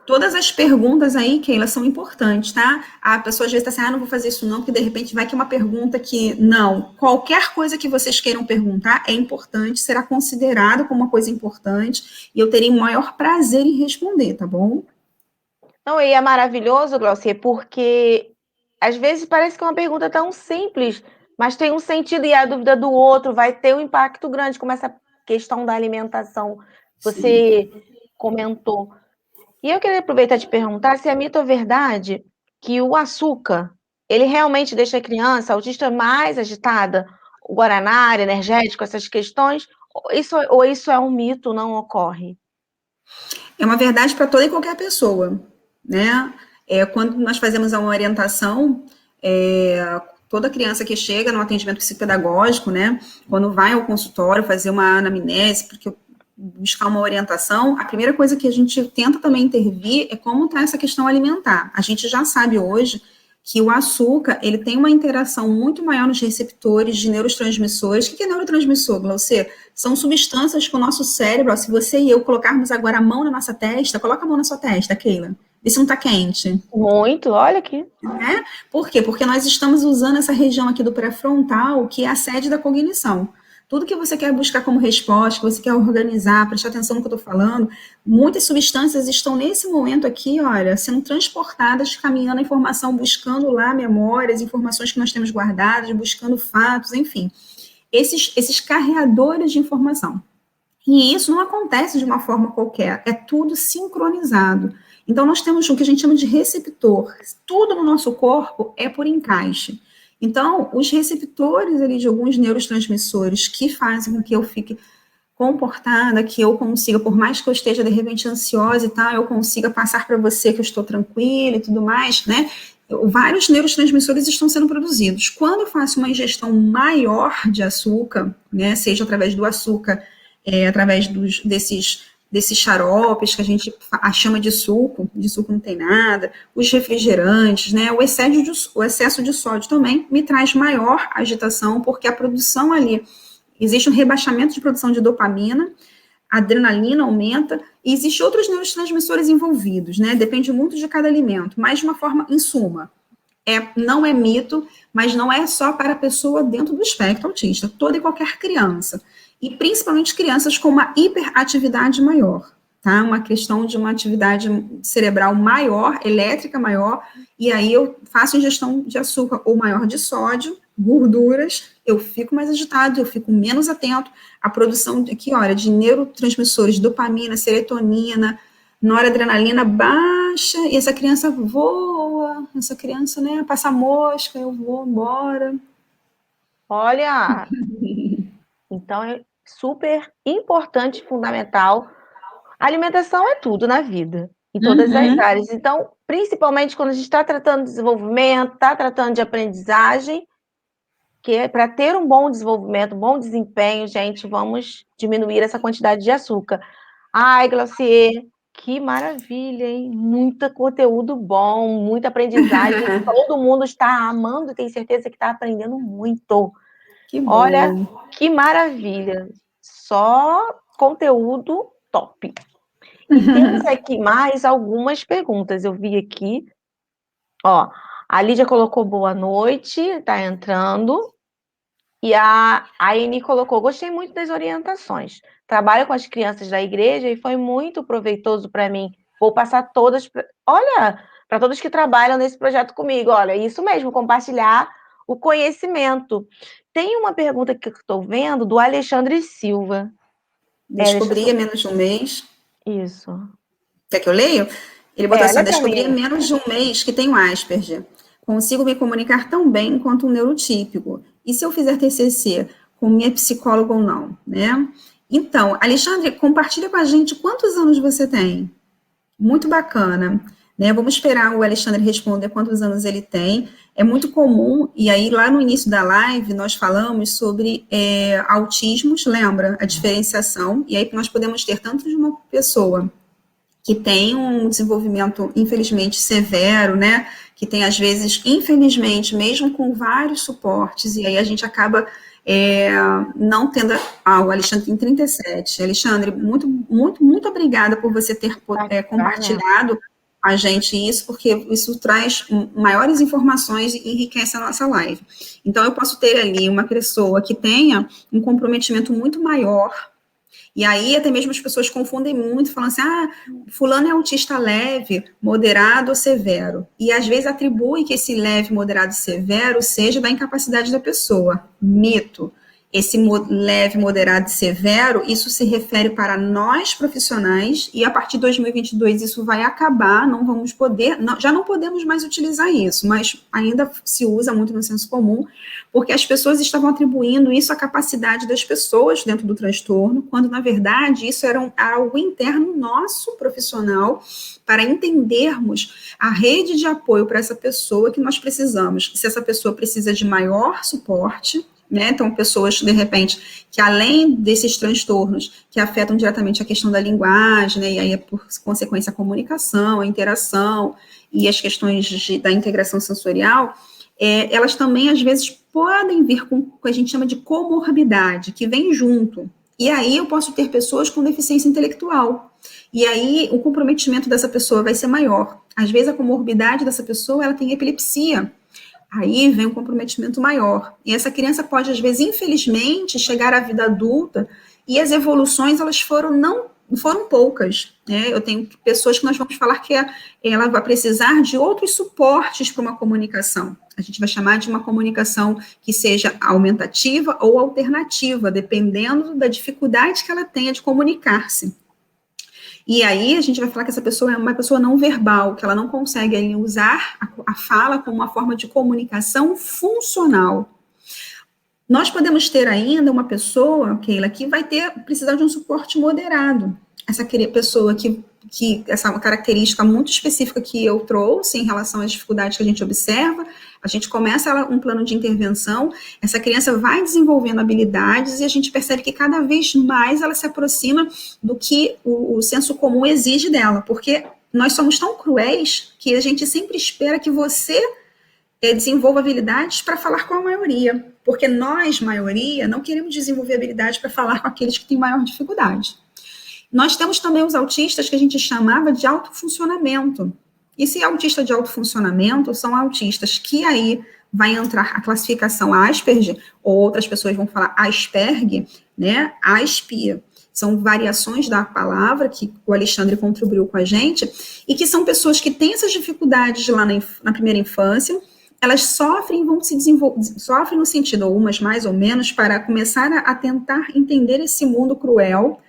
todas as perguntas aí, Keila, são importantes, tá? A pessoa às vezes está assim, não vou fazer isso não, porque de repente vai que é uma pergunta que, não, qualquer coisa que vocês queiram perguntar é importante, será considerado como uma coisa importante, e eu terei o maior prazer em responder, tá bom? Não, e é maravilhoso, Glaucia, porque às vezes parece que é uma pergunta tão simples, mas tem um sentido e a dúvida do outro vai ter um impacto grande, como essa questão da alimentação, você comentou. E eu queria aproveitar e te perguntar se é mito ou verdade que o açúcar, ele realmente deixa a criança autista mais agitada, o guaraná, energético, essas questões, ou isso é um mito, não ocorre? É uma verdade para toda e qualquer pessoa, né? Quando nós fazemos uma orientação, toda criança que chega no atendimento psicopedagógico, né, quando vai ao consultório fazer uma anamnese, porque buscar uma orientação, a primeira coisa que a gente tenta também intervir é como está essa questão alimentar. A gente já sabe hoje que o açúcar, ele tem uma interação muito maior nos receptores de neurotransmissores. O que é neurotransmissor, Glaucia? São substâncias que o nosso cérebro, se você e eu colocarmos agora a mão na nossa testa, coloca a mão na sua testa, Keila, vê se não está quente. Muito, olha aqui. Né? Por quê? Porque nós estamos usando essa região aqui do pré-frontal, que é a sede da cognição. Tudo que você quer buscar como resposta, que você quer organizar, prestar atenção no que eu estou falando, muitas substâncias estão nesse momento aqui, olha, sendo transportadas, caminhando a informação, buscando lá memórias, informações que nós temos guardadas, buscando fatos, enfim. Esses carreadores de informação. E isso não acontece de uma forma qualquer, é tudo sincronizado. Então, nós temos o que a gente chama de receptor. Tudo no nosso corpo é por encaixe. Então, os receptores ali de alguns neurotransmissores que fazem com que eu fique comportada, que eu consiga, por mais que eu esteja de repente ansiosa e tal, eu consiga passar para você que eu estou tranquila e tudo mais, né? Vários neurotransmissores estão sendo produzidos. Quando eu faço uma ingestão maior de açúcar, né, seja através do açúcar, através desses xaropes que a gente chama de suco não tem nada, os refrigerantes, né, o excesso de sódio também me traz maior agitação, porque a produção ali, existe um rebaixamento de produção de dopamina, a adrenalina aumenta, e existem outros neurotransmissores envolvidos, né, depende muito de cada alimento, mas de uma forma, em suma, não é mito, mas não é só para a pessoa dentro do espectro autista, toda e qualquer criança. E principalmente crianças com uma hiperatividade maior, tá? Uma questão de uma atividade cerebral maior, elétrica maior, e aí eu faço ingestão de açúcar ou maior de sódio, gorduras, eu fico mais agitado, eu fico menos atento à produção de neurotransmissores, dopamina, serotonina, noradrenalina baixa, e essa criança voa, essa criança, né, passa mosca, eu vou embora. Olha, então é super importante, fundamental. A alimentação é tudo na vida, em todas as áreas. Então, principalmente quando a gente está tratando de desenvolvimento, está tratando de aprendizagem, que é para ter um bom desenvolvimento, um bom desempenho, gente, vamos diminuir essa quantidade de açúcar. Ai, Glaucier, que maravilha, hein? Muito conteúdo bom, muita aprendizagem. Todo mundo está amando, tenho certeza que está aprendendo muito. Que Olha, bom. que maravilha. Só conteúdo top. E temos aqui mais algumas perguntas. Eu vi aqui, ó, a Lídia colocou boa noite, está entrando. E a Aine colocou: gostei muito das orientações. Trabalho com as crianças da igreja e foi muito proveitoso para mim. Vou passar todas. Olha, para todos que trabalham nesse projeto comigo. Olha, isso mesmo, compartilhar o conhecimento. Tem uma pergunta que eu estou vendo do Alexandre Silva. Descobri há menos de um mês. Isso. Quer que eu leio? Ele botou assim: Olha para descobri há mim. menos de um mês que tenho Asperger. Consigo me comunicar tão bem quanto um neurotípico. E se eu fizer TCC com minha psicóloga ou não, né? Então, Alexandre, compartilha com a gente quantos anos você tem. Muito bacana. Né? Vamos esperar o Alexandre responder quantos anos ele tem. É muito comum, e aí lá no início da live nós falamos sobre autismos, lembra? A diferenciação, e aí nós podemos ter tanto de uma pessoa que tem um desenvolvimento, infelizmente, severo, né? Que tem, às vezes, infelizmente, mesmo com vários suportes, e aí a gente acaba não tendo. O Alexandre tem 37. Alexandre, muito, muito, muito obrigada por você ter compartilhado com a gente isso, porque isso traz maiores informações e enriquece a nossa live. Então, eu posso ter ali uma pessoa que tenha um comprometimento muito maior. E aí, até mesmo as pessoas confundem muito, falando assim, fulano é autista leve, moderado ou severo. E às vezes atribui que esse leve, moderado e severo seja da incapacidade da pessoa. Mito. Esse leve, moderado e severo, isso se refere para nós profissionais, e a partir de 2022 isso vai acabar, não vamos poder, já não podemos mais utilizar isso, mas ainda se usa muito no senso comum, porque as pessoas estavam atribuindo isso à capacidade das pessoas dentro do transtorno, quando, na verdade, isso era algo interno nosso, profissional, para entendermos a rede de apoio para essa pessoa que nós precisamos. Se essa pessoa precisa de maior suporte, né? Então, pessoas, de repente, que além desses transtornos que afetam diretamente a questão da linguagem, né? E aí, por consequência, a comunicação, a interação e as questões da integração sensorial, elas também, às vezes, podem vir com o que a gente chama de comorbidade, que vem junto. E aí eu posso ter pessoas com deficiência intelectual. E aí o comprometimento dessa pessoa vai ser maior. Às vezes a comorbidade dessa pessoa, ela tem epilepsia. Aí vem um comprometimento maior. E essa criança pode, às vezes, infelizmente, chegar à vida adulta e as evoluções, elas não foram poucas. Né? Eu tenho pessoas que nós vamos falar que ela vai precisar de outros suportes para uma comunicação. A gente vai chamar de uma comunicação que seja aumentativa ou alternativa, dependendo da dificuldade que ela tenha de comunicar-se. E aí a gente vai falar que essa pessoa é uma pessoa não verbal, que ela não consegue aí, usar a fala como uma forma de comunicação funcional. Nós podemos ter ainda uma pessoa, Keila, que vai precisar de um suporte moderado. Essa pessoa que essa característica muito específica que eu trouxe em relação às dificuldades que a gente observa, a gente começa um plano de intervenção, essa criança vai desenvolvendo habilidades e a gente percebe que cada vez mais ela se aproxima do que o senso comum exige dela, porque nós somos tão cruéis que a gente sempre espera que você desenvolva habilidades para falar com a maioria, porque nós, maioria, não queremos desenvolver habilidades para falar com aqueles que têm maior dificuldade. Nós temos também os autistas que a gente chamava de autofuncionamento. E se autista de alto funcionamento, são autistas que aí vai entrar a classificação Asperger, ou outras pessoas vão falar Asperger, né? Aspia. São variações da palavra que o Alexandre contribuiu com a gente, e que são pessoas que têm essas dificuldades lá na primeira infância, elas sofrem, vão se desenvolver, sofrem no sentido, algumas mais ou menos, para começar a tentar entender esse mundo cruel,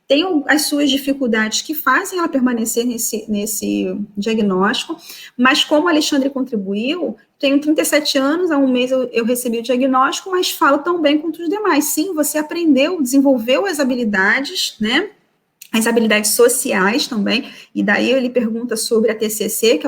tem as suas dificuldades que fazem ela permanecer nesse diagnóstico, mas como o Alexandre contribuiu, tenho 37 anos, há um mês eu recebi o diagnóstico, mas falo tão bem quanto os demais. Sim, você aprendeu, desenvolveu as habilidades, né? As habilidades sociais também, e daí ele pergunta sobre a TCC,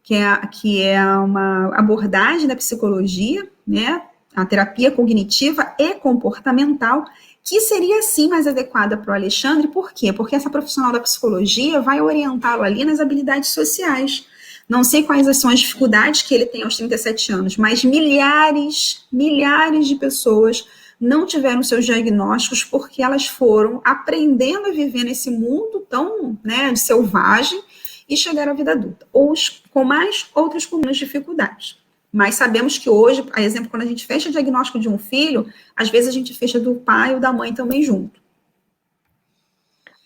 que é uma abordagem da psicologia, né? A terapia cognitiva e comportamental, que seria, sim, mais adequada para o Alexandre. Por quê? Porque essa profissional da psicologia vai orientá-lo ali nas habilidades sociais. Não sei quais são as dificuldades que ele tem aos 37 anos, mas milhares de pessoas não tiveram seus diagnósticos porque elas foram aprendendo a viver nesse mundo tão, né, selvagem e chegaram à vida adulta, ou com mais, outros com menos dificuldades. Mas sabemos que hoje, por exemplo, quando a gente fecha o diagnóstico de um filho, às vezes a gente fecha do pai ou da mãe também junto.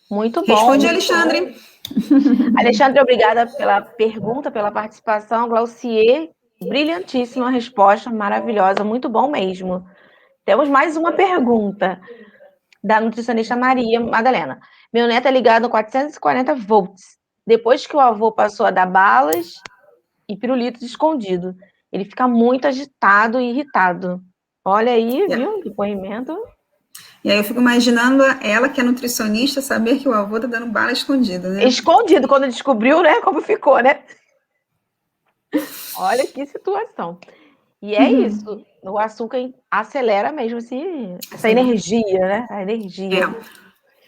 Muito bom. Responde, Alexandre. Bom. Alexandre, obrigada pela pergunta, pela participação. Glaucier, brilhantíssima resposta, maravilhosa, muito bom mesmo. Temos mais uma pergunta da nutricionista Maria Madalena. Meu neto é ligado no 440 volts. Depois que o avô passou a dar balas e pirulitos escondido, ele fica muito agitado e irritado. Olha aí, viu? Depoimento. E aí eu fico imaginando ela, que é nutricionista, saber que o avô tá dando bala escondida, né? Escondido, quando descobriu, né? Como ficou, né? Olha que situação. E é isso. O açúcar acelera mesmo essa energia, né? A energia.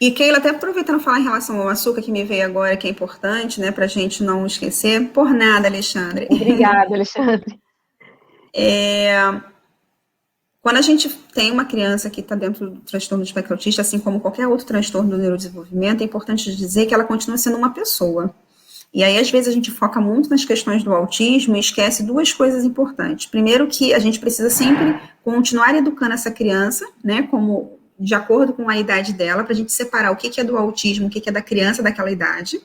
E Keila, até aproveitando falar em relação ao açúcar, que me veio agora, que é importante, né, pra gente não esquecer. Por nada, Alexandre. Obrigada, Alexandre. Quando a gente tem uma criança que está dentro do transtorno do espectro autista, assim como qualquer outro transtorno do neurodesenvolvimento, é importante dizer que ela continua sendo uma pessoa. E aí, às vezes, a gente foca muito nas questões do autismo e esquece duas coisas importantes. Primeiro, que a gente precisa sempre continuar educando essa criança, né, como de acordo com a idade dela, para a gente separar o que é do autismo, o que é da criança daquela idade.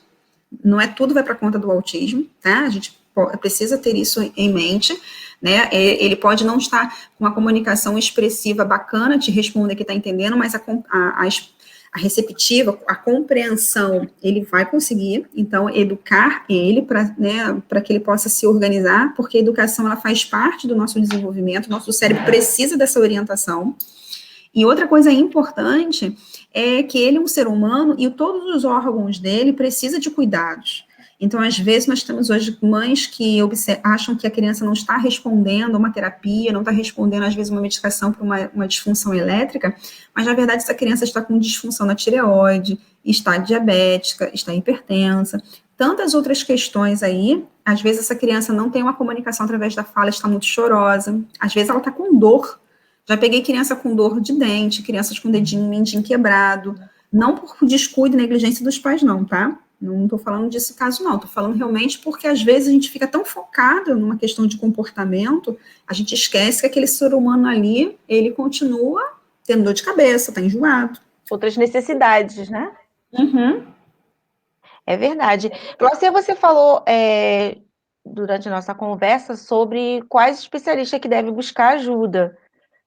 Não é tudo vai para conta do autismo, tá? A gente precisa ter isso em mente, né? Ele pode não estar com uma comunicação expressiva bacana, te responder que está entendendo, mas a receptiva, a compreensão, ele vai conseguir. Então, educar ele para, né, que ele possa se organizar, porque a educação ela faz parte do nosso desenvolvimento, nosso cérebro precisa dessa orientação. E outra coisa importante é que ele é um ser humano e todos os órgãos dele precisam de cuidados. Então, às vezes, nós temos hoje mães que acham que a criança não está respondendo a uma terapia, não está respondendo, às vezes, uma medicação para uma disfunção elétrica, mas, na verdade, essa criança está com disfunção na tireoide, está diabética, está hipertensa, tantas outras questões aí. Às vezes, essa criança não tem uma comunicação através da fala, está muito chorosa, às vezes, ela está com dor. Já peguei criança com dor de dente, crianças com dedinho mindinho quebrado, não por descuido e negligência dos pais, não, tá? Não estou falando desse caso, não. Estou falando realmente porque, às vezes, a gente fica tão focado numa questão de comportamento, a gente esquece que aquele ser humano ali, ele continua tendo dor de cabeça, está enjoado. Outras necessidades, né? Uhum. É verdade. Você falou durante a nossa conversa sobre quais especialistas que devem buscar ajuda.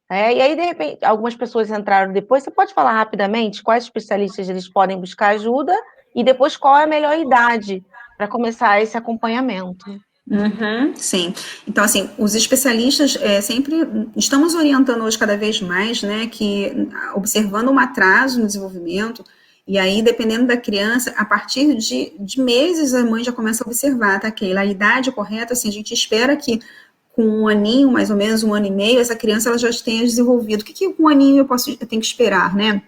E aí, de repente, algumas pessoas entraram depois. Você pode falar rapidamente quais especialistas eles podem buscar ajuda e depois qual é a melhor idade para começar esse acompanhamento? Uhum, sim. Então, assim, os especialistas sempre estamos orientando hoje cada vez mais, né, que observando um atraso no desenvolvimento, e aí, dependendo da criança, a partir de meses a mãe já começa a observar, tá, Keila? A idade correta, assim, a gente espera que com um aninho, mais ou menos, 1 ano e meio, essa criança ela já tenha desenvolvido. O que com 1 aninho eu tenho que esperar, né?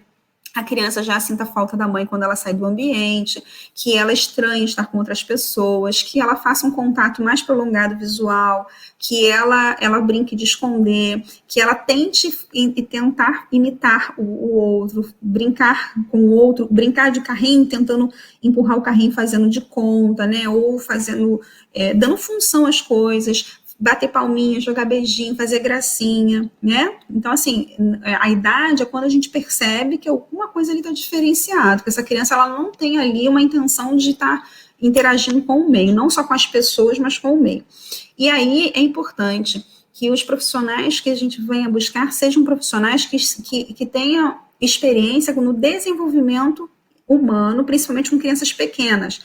a criança já sinta falta da mãe quando ela sai do ambiente, que ela estranhe estar com outras pessoas, que ela faça um contato mais prolongado visual, que ela brinque de esconder, que ela tente e tentar imitar o outro, brincar com o outro, brincar de carrinho, tentando empurrar o carrinho fazendo de conta, né? Ou fazendo, dando função às coisas, bater palminha, jogar beijinho, fazer gracinha, né? Então, assim, a idade é quando a gente percebe que alguma coisa ali está diferenciada, que essa criança ela não tem ali uma intenção de estar interagindo com o meio, não só com as pessoas, mas com o meio. E aí é importante que os profissionais que a gente venha buscar sejam profissionais que tenham experiência no desenvolvimento humano, principalmente com crianças pequenas.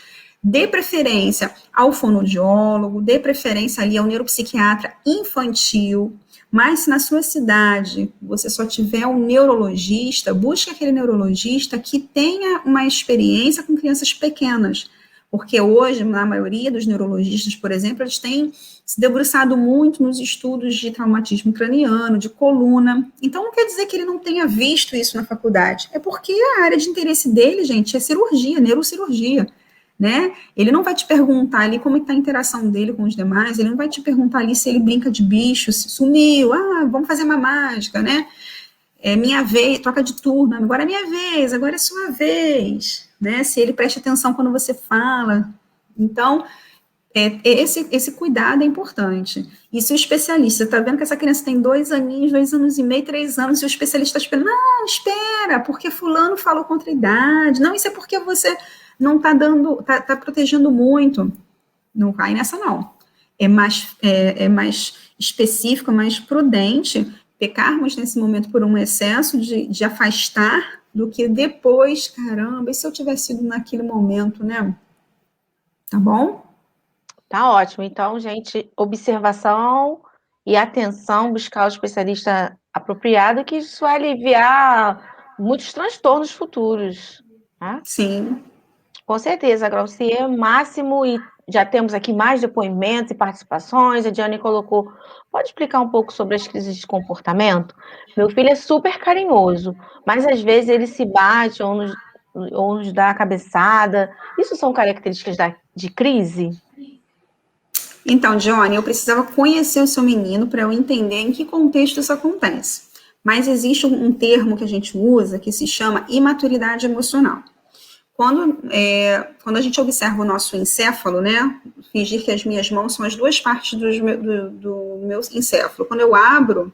Dê preferência ao fonoaudiólogo, dê preferência ali ao neuropsiquiatra infantil, mas se na sua cidade você só tiver um neurologista, busque aquele neurologista que tenha uma experiência com crianças pequenas, porque hoje, na maioria dos neurologistas, por exemplo, eles têm se debruçado muito nos estudos de traumatismo craniano, de coluna. Então, não quer dizer que ele não tenha visto isso na faculdade, é porque a área de interesse dele, gente, é cirurgia, neurocirurgia. Né? Ele não vai te perguntar ali como está a interação dele com os demais, ele não vai te perguntar ali se ele brinca de bicho, se sumiu, vamos fazer uma mágica, né? É minha vez, troca de turno, agora é minha vez, agora é sua vez, né? Se ele presta atenção quando você fala. Então, esse cuidado é importante. E se o especialista está vendo que essa criança tem 2 aninhos, 2 anos e meio, 3 anos, e o especialista está esperando, não, espera, porque fulano falou contra a idade, não, isso é porque você não está dando, está protegendo muito. Não cai nessa, não. É mais específico, mais prudente pecarmos nesse momento por um excesso de afastar do que depois, caramba, e se eu tivesse sido naquele momento, né? Tá bom? Tá ótimo. Então, gente, observação e atenção, buscar o especialista apropriado, que isso vai aliviar muitos transtornos futuros, tá? Sim. Com certeza, Glaucia, máximo, e já temos aqui mais depoimentos e participações. A Diane colocou, pode explicar um pouco sobre as crises de comportamento? Meu filho é super carinhoso, mas às vezes ele se bate ou nos dá a cabeçada. Isso são características de crise? Então, Johnny, eu precisava conhecer o seu menino para eu entender em que contexto isso acontece. Mas existe um termo que a gente usa que se chama imaturidade emocional. Quando a gente observa o nosso encéfalo, né, fingir que as minhas mãos são as 2 partes do meu encéfalo. Quando eu abro,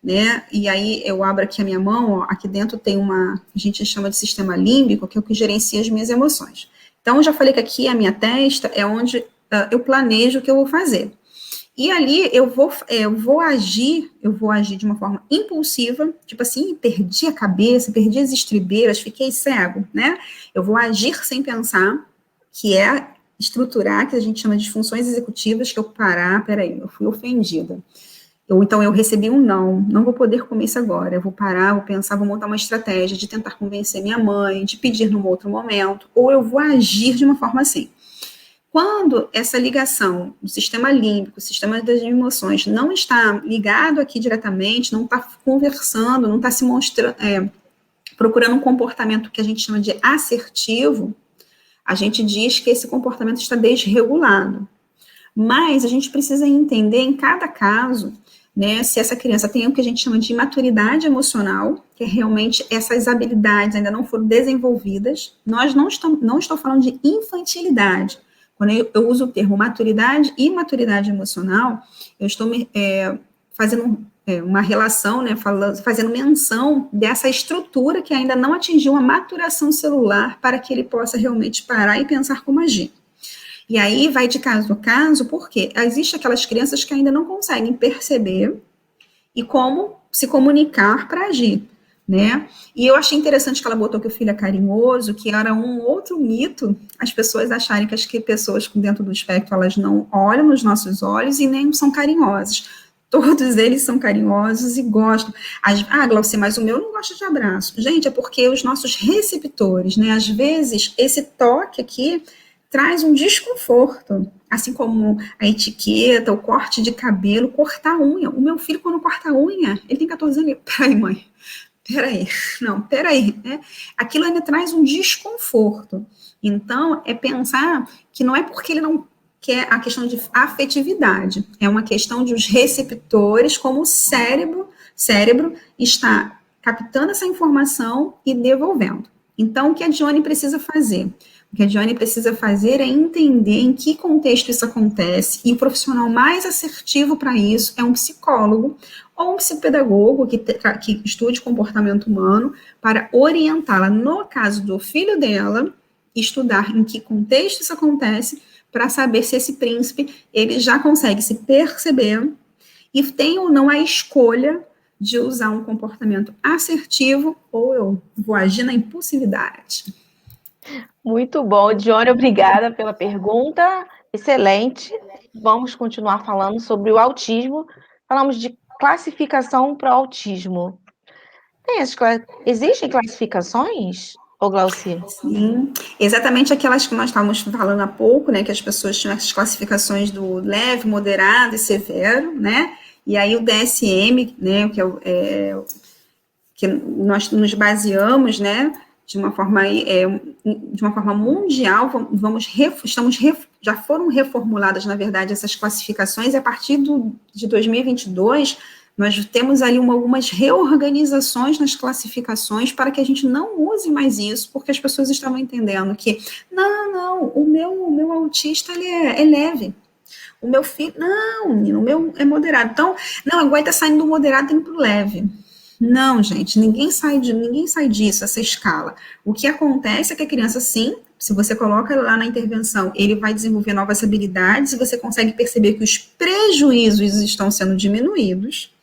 né, e aí eu abro aqui a minha mão, ó, aqui dentro tem a gente chama de sistema límbico, que é o que gerencia as minhas emoções. Então, eu já falei que aqui a minha testa é onde eu planejo o que eu vou fazer. E ali eu vou agir de uma forma impulsiva, tipo assim, perdi a cabeça, perdi as estribeiras, fiquei cego, né? Eu vou agir sem pensar, que é estruturar, que a gente chama de funções executivas, que eu peraí, eu fui ofendida. Então eu recebi um não vou poder comer isso agora, eu vou parar, vou pensar, vou montar uma estratégia de tentar convencer minha mãe, de pedir num outro momento, ou eu vou agir de uma forma assim. Quando essa ligação do sistema límbico, sistema das emoções, não está ligado aqui diretamente, não está conversando, não está se mostrando, procurando um comportamento que a gente chama de assertivo, a gente diz que esse comportamento está desregulado. Mas a gente precisa entender em cada caso, né, se essa criança tem o que a gente chama de imaturidade emocional, que é realmente essas habilidades ainda não foram desenvolvidas. Nós não estou falando de infantilidade. Quando eu uso o termo maturidade e maturidade emocional, eu estou fazendo uma relação, né, fazendo menção dessa estrutura que ainda não atingiu a maturação celular para que ele possa realmente parar e pensar como agir. E aí vai de caso a caso, porque existem aquelas crianças que ainda não conseguem perceber e como se comunicar para agir, né? E eu achei interessante que ela botou que o filho é carinhoso, que era um outro mito, as pessoas acharem que as pessoas dentro do espectro, elas não olham nos nossos olhos e nem são carinhosas. Todos eles são carinhosos e gostam. Glaucia, mas o meu não gosta de abraço. Gente, é porque os nossos receptores, né? Às vezes, esse toque aqui traz um desconforto, assim como a etiqueta, o corte de cabelo, cortar a unha. O meu filho, quando corta a unha, ele tem 14 anos, peraí, mãe, peraí, né? Aquilo ainda traz um desconforto. Então, é pensar que não é porque ele não quer a questão de afetividade, é uma questão de os receptores, como o cérebro está captando essa informação e devolvendo. Então, o que a Dione precisa fazer? O que a Dione precisa fazer é entender em que contexto isso acontece, e o profissional mais assertivo para isso é um psicólogo ou um psicopedagogo que estude comportamento humano para orientá-la, no caso do filho dela, estudar em que contexto isso acontece, para saber se esse príncipe ele já consegue se perceber e tem ou não a escolha de usar um comportamento assertivo ou eu vou agir na impulsividade. Muito bom, Dione, obrigada pela pergunta, excelente. Vamos continuar falando sobre o autismo. Falamos de classificação para o autismo. Existem classificações, ô Glaucia? Sim, exatamente aquelas que nós estávamos falando há pouco, né, que as pessoas tinham as classificações do leve, moderado e severo, né, e aí o DSM, né, que nós nos baseamos, né, de uma forma mundial, já foram reformuladas, na verdade, essas classificações, e a partir de 2022, nós temos ali algumas reorganizações nas classificações para que a gente não use mais isso, porque as pessoas estavam entendendo que, não, o meu autista, ele é leve. O meu filho, não, menino, o meu é moderado. Então, não, agora está saindo do moderado e indo para o leve. Não, gente, ninguém sai disso, essa escala. O que acontece é que a criança, sim, se você coloca lá na intervenção, ele vai desenvolver novas habilidades e você consegue perceber que os prejuízos estão sendo diminuídos,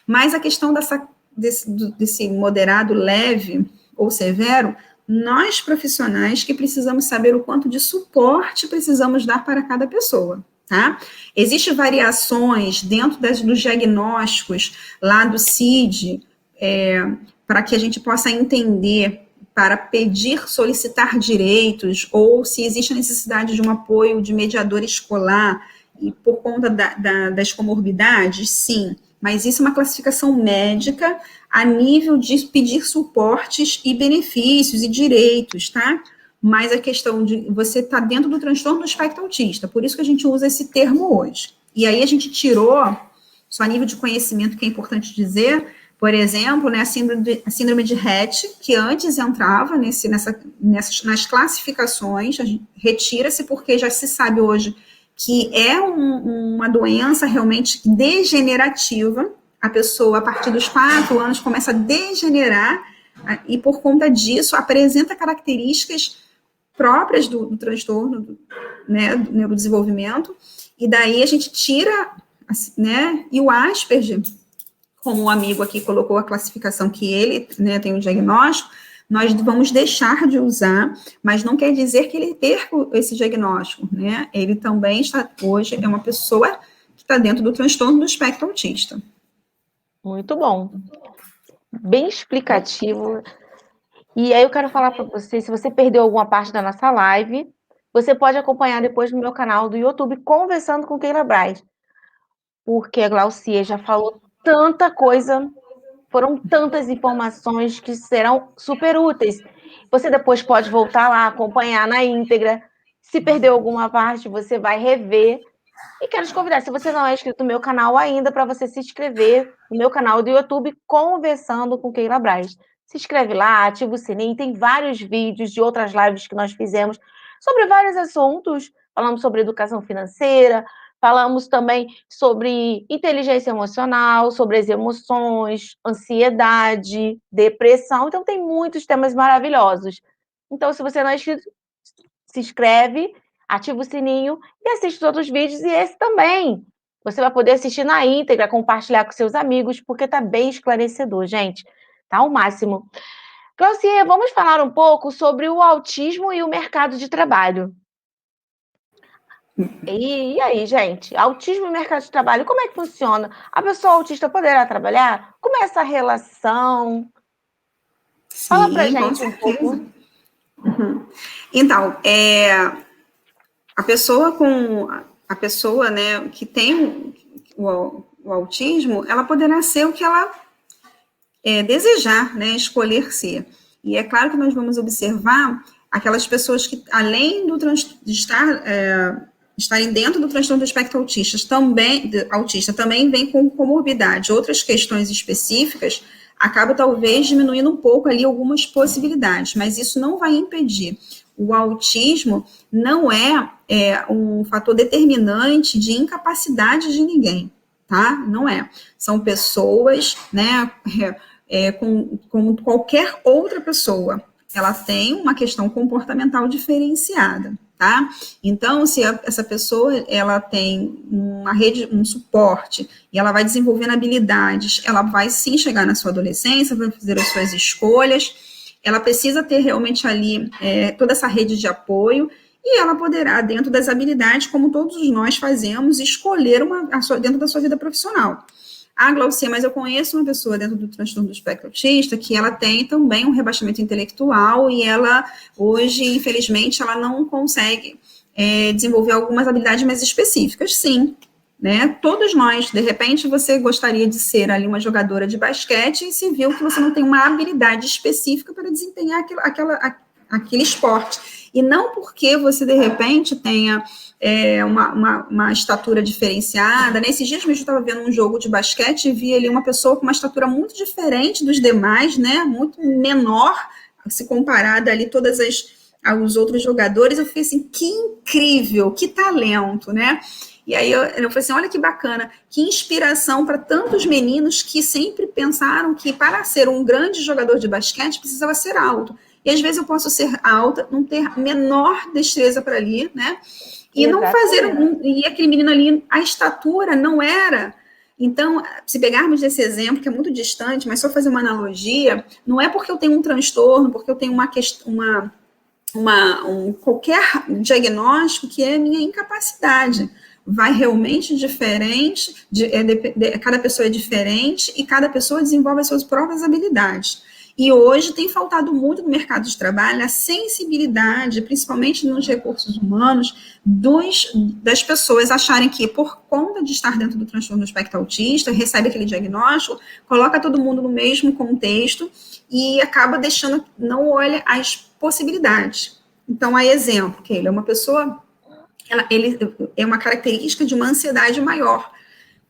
mas a questão desse moderado, leve ou severo, nós profissionais que precisamos saber o quanto de suporte precisamos dar para cada pessoa. Tá? Existem variações dentro dos diagnósticos lá do CID, para que a gente possa entender, para pedir, solicitar direitos, ou se existe a necessidade de um apoio de mediador escolar, e por conta das comorbidades, sim, mas isso é uma classificação médica a nível de pedir suportes e benefícios e direitos, tá? Mas a questão de você estar dentro do transtorno do espectro autista, por isso que a gente usa esse termo hoje. E aí a gente tirou, só a nível de conhecimento que é importante dizer, por exemplo, né, a síndrome de Rett, que antes entrava nas classificações, retira-se porque já se sabe hoje que é uma doença realmente degenerativa. A pessoa, a partir dos 4 anos, começa a degenerar, e por conta disso apresenta características próprias do transtorno, né, do neurodesenvolvimento, e daí a gente tira, né, e o Asperger, como o amigo aqui colocou a classificação que ele, né, tem o diagnóstico, nós vamos deixar de usar, mas não quer dizer que ele perca esse diagnóstico, né? Ele também hoje é uma pessoa que está dentro do transtorno do espectro autista. Muito bom. Bem explicativo. E aí eu quero falar para você, se você perdeu alguma parte da nossa live, você pode acompanhar depois no meu canal do YouTube, Conversando com Keila Braz. Porque a Glaucia já falou tanta coisa, foram tantas informações que serão super úteis. Você depois pode voltar lá, acompanhar na íntegra. Se perdeu alguma parte, você vai rever. E quero te convidar, se você não é inscrito no meu canal ainda, para você se inscrever no meu canal do YouTube, Conversando com Keila Braz. Se inscreve lá, ativa o sininho, tem vários vídeos de outras lives que nós fizemos sobre vários assuntos. Falamos sobre educação financeira, falamos também sobre inteligência emocional, sobre as emoções, ansiedade, depressão. Então, tem muitos temas maravilhosos. Então, se você não é inscrito, se inscreve, ativa o sininho e assiste os outros vídeos, e esse também. Você vai poder assistir na íntegra, compartilhar com seus amigos, porque tá bem esclarecedor, gente. Tá ao máximo. Glaucia, vamos falar um pouco sobre o autismo e o mercado de trabalho. E aí, gente? Autismo e mercado de trabalho, como é que funciona? A pessoa autista poderá trabalhar? Como é essa relação? Fala pra Sim, com gente um pouco. certeza. Uhum. Então, a pessoa, né, que tem o autismo, ela poderá ser o que ela desejar, né, escolher ser. E é claro que nós vamos observar aquelas pessoas que, além de estarem dentro do transtorno do espectro autista, também vem com comorbidade, outras questões específicas, acaba talvez diminuindo um pouco ali algumas possibilidades, mas isso não vai impedir. O autismo não é um fator determinante de incapacidade de ninguém, tá? Não é. São pessoas, né, como qualquer outra pessoa. Ela tem uma questão comportamental diferenciada, tá? Então, se essa pessoa, ela tem uma rede, um suporte, e ela vai desenvolvendo habilidades, ela vai sim chegar na sua adolescência, vai fazer as suas escolhas, ela precisa ter realmente ali toda essa rede de apoio, e ela poderá, dentro das habilidades, como todos nós fazemos, escolher dentro da sua vida profissional. Ah, Glaucia, mas eu conheço uma pessoa dentro do transtorno do espectro autista que ela tem também um rebaixamento intelectual e ela, hoje, infelizmente, ela não consegue desenvolver algumas habilidades mais específicas. Sim, né? Todos nós, de repente, você gostaria de ser ali uma jogadora de basquete e se viu que você não tem uma habilidade específica para desempenhar aquele esporte. E não porque você, de repente, tenha uma estatura diferenciada. Nesses dias mesmo eu estava vendo um jogo de basquete e vi ali uma pessoa com uma estatura muito diferente dos demais, né? Muito menor, se comparada ali aos outros jogadores. Eu fiquei assim, que incrível, que talento, né? E aí eu falei assim, olha que bacana, que inspiração para tantos meninos que sempre pensaram que para ser um grande jogador de basquete precisava ser alto. E às vezes eu posso ser alta, não ter menor destreza para ali, né? E não fazer. E aquele menino ali, a estatura não era. Então, se pegarmos esse exemplo, que é muito distante, mas só fazer uma analogia, não é porque eu tenho um transtorno, porque eu tenho qualquer diagnóstico que é minha incapacidade. Vai realmente diferente, cada pessoa é diferente e cada pessoa desenvolve as suas próprias habilidades. E hoje tem faltado muito no mercado de trabalho a sensibilidade, principalmente nos recursos humanos, das pessoas acharem que, por conta de estar dentro do transtorno do espectro autista, recebe aquele diagnóstico, coloca todo mundo no mesmo contexto e acaba deixando, não olha as possibilidades. Então, a exemplo, que ele é uma pessoa, ele é uma característica de uma ansiedade maior.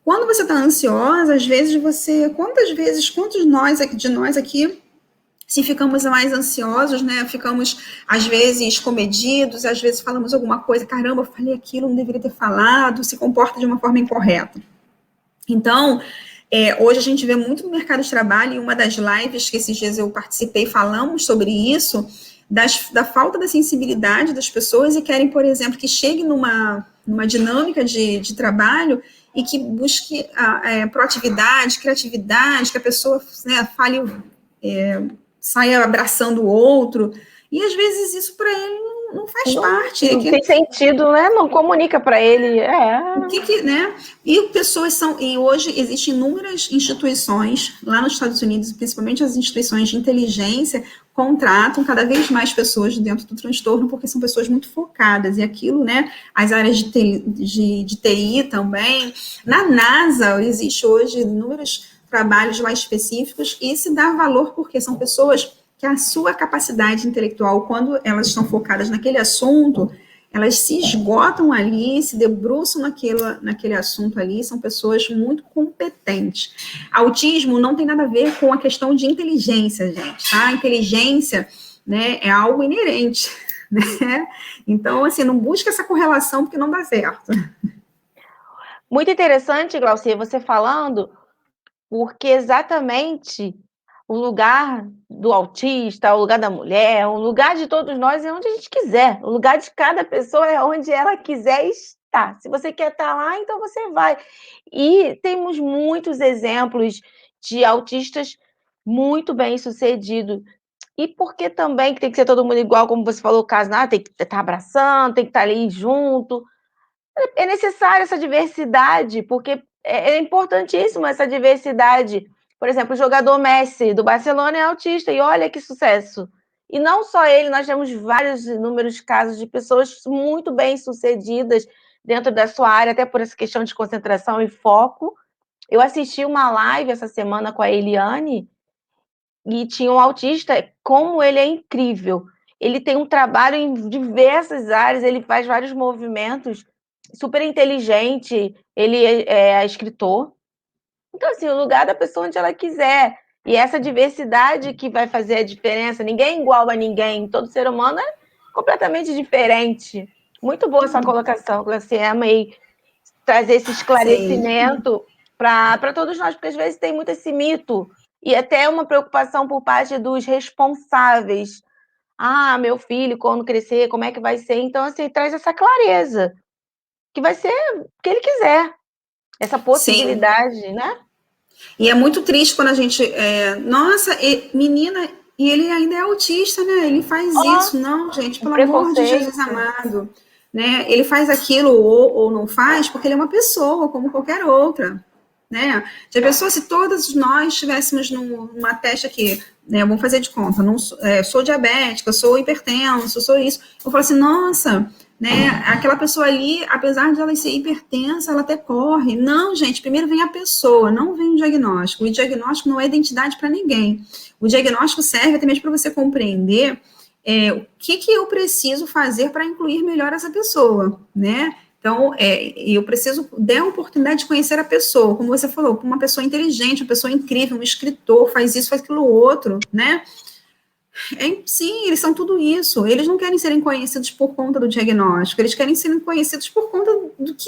Quando você está ansiosa, às vezes quantos de nós aqui, se ficamos mais ansiosos, né, ficamos, às vezes, comedidos, às vezes falamos alguma coisa, caramba, eu falei aquilo, não deveria ter falado, se comporta de uma forma incorreta. Então, hoje a gente vê muito no mercado de trabalho, e uma das lives que esses dias eu participei, falamos sobre isso, da falta da sensibilidade das pessoas e querem, por exemplo, que chegue numa dinâmica de trabalho e que busque proatividade, criatividade, que a pessoa, né, fale, saia abraçando o outro, e às vezes isso para ele não faz parte. Não tem sentido, né? Não comunica para ele. Né? E hoje existem inúmeras instituições lá nos Estados Unidos, principalmente as instituições de inteligência, contratam cada vez mais pessoas dentro do transtorno, porque são pessoas muito focadas, e aquilo, né, as áreas de TI também. Na NASA existe hoje inúmeros trabalhos mais específicos, e se dá valor porque são pessoas que a sua capacidade intelectual, quando elas estão focadas naquele assunto, elas se esgotam ali, se debruçam naquele assunto ali, são pessoas muito competentes. Autismo não tem nada a ver com a questão de inteligência, gente, tá? Inteligência, né, é algo inerente, né? Então, assim, não busca essa correlação porque não dá certo. Muito interessante, Glaucia, você falando, porque exatamente o lugar do autista, o lugar da mulher, o lugar de todos nós é onde a gente quiser. O lugar de cada pessoa é onde ela quiser estar. Se você quer estar lá, então você vai. E temos muitos exemplos de autistas muito bem-sucedidos. E porque também que tem que ser todo mundo igual, como você falou, o caso, tem que estar abraçando, tem que estar ali junto. É necessária essa diversidade, porque é importantíssimo essa diversidade. Por exemplo, o jogador Messi, do Barcelona, é autista, e olha que sucesso. E não só ele, nós temos vários inúmeros casos de pessoas muito bem-sucedidas dentro da sua área, até por essa questão de concentração e foco. Eu assisti uma live essa semana com a Eliane, e tinha um autista, como ele é incrível. Ele tem um trabalho em diversas áreas, ele faz vários movimentos, super inteligente, ele é escritor. Então, assim, o lugar da pessoa onde ela quiser. E essa diversidade que vai fazer a diferença. Ninguém é igual a ninguém. Todo ser humano é completamente diferente. Muito boa essa colocação, Glaucia. Amei trazer esse Sim, esclarecimento para todos nós, porque às vezes tem muito esse mito e até uma preocupação por parte dos responsáveis. Ah, meu filho, quando crescer, como é que vai ser? Então, assim, traz essa clareza, que vai ser o que ele quiser, essa sim. possibilidade, né? E é muito triste quando a gente, nossa, menina, e ele ainda é autista, né? Ele faz Ó, isso. Não, gente, um pelo amor de preconceito. Jesus amado. Né? Ele faz aquilo ou não faz porque ele é uma pessoa, como qualquer outra. Né? Já pensou se todos nós estivéssemos numa teste aqui, né? Vamos fazer de conta, não sou diabética, sou hipertenso, sou isso. Eu falo assim, nossa, né? Aquela pessoa ali, apesar de ela ser hipertensa, ela até corre. Não, gente, primeiro vem a pessoa, não vem o diagnóstico. O diagnóstico não é identidade para ninguém. O diagnóstico serve até mesmo para você compreender o que eu preciso fazer para incluir melhor essa pessoa, né? Então, eu preciso dar a oportunidade de conhecer a pessoa, como você falou, uma pessoa inteligente, uma pessoa incrível, um escritor, faz isso, faz aquilo outro, né? Sim, eles são tudo isso. Eles não querem serem conhecidos por conta do diagnóstico, eles querem serem conhecidos por conta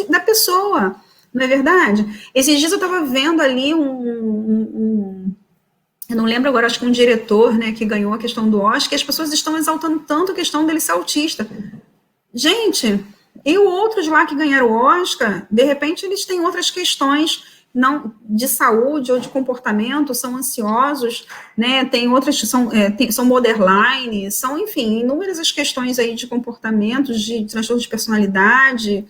da pessoa, não é verdade? Esses dias eu estava vendo ali eu não lembro agora, acho que um diretor, né, que ganhou a questão do Oscar, e as pessoas estão exaltando tanto a questão dele ser autista. Gente, e outros lá que ganharam o Oscar, de repente eles têm outras questões não de saúde ou de comportamento, são ansiosos, né? Tem outras são borderline, são, enfim, inúmeras as questões aí de comportamentos, de transtorno de personalidade,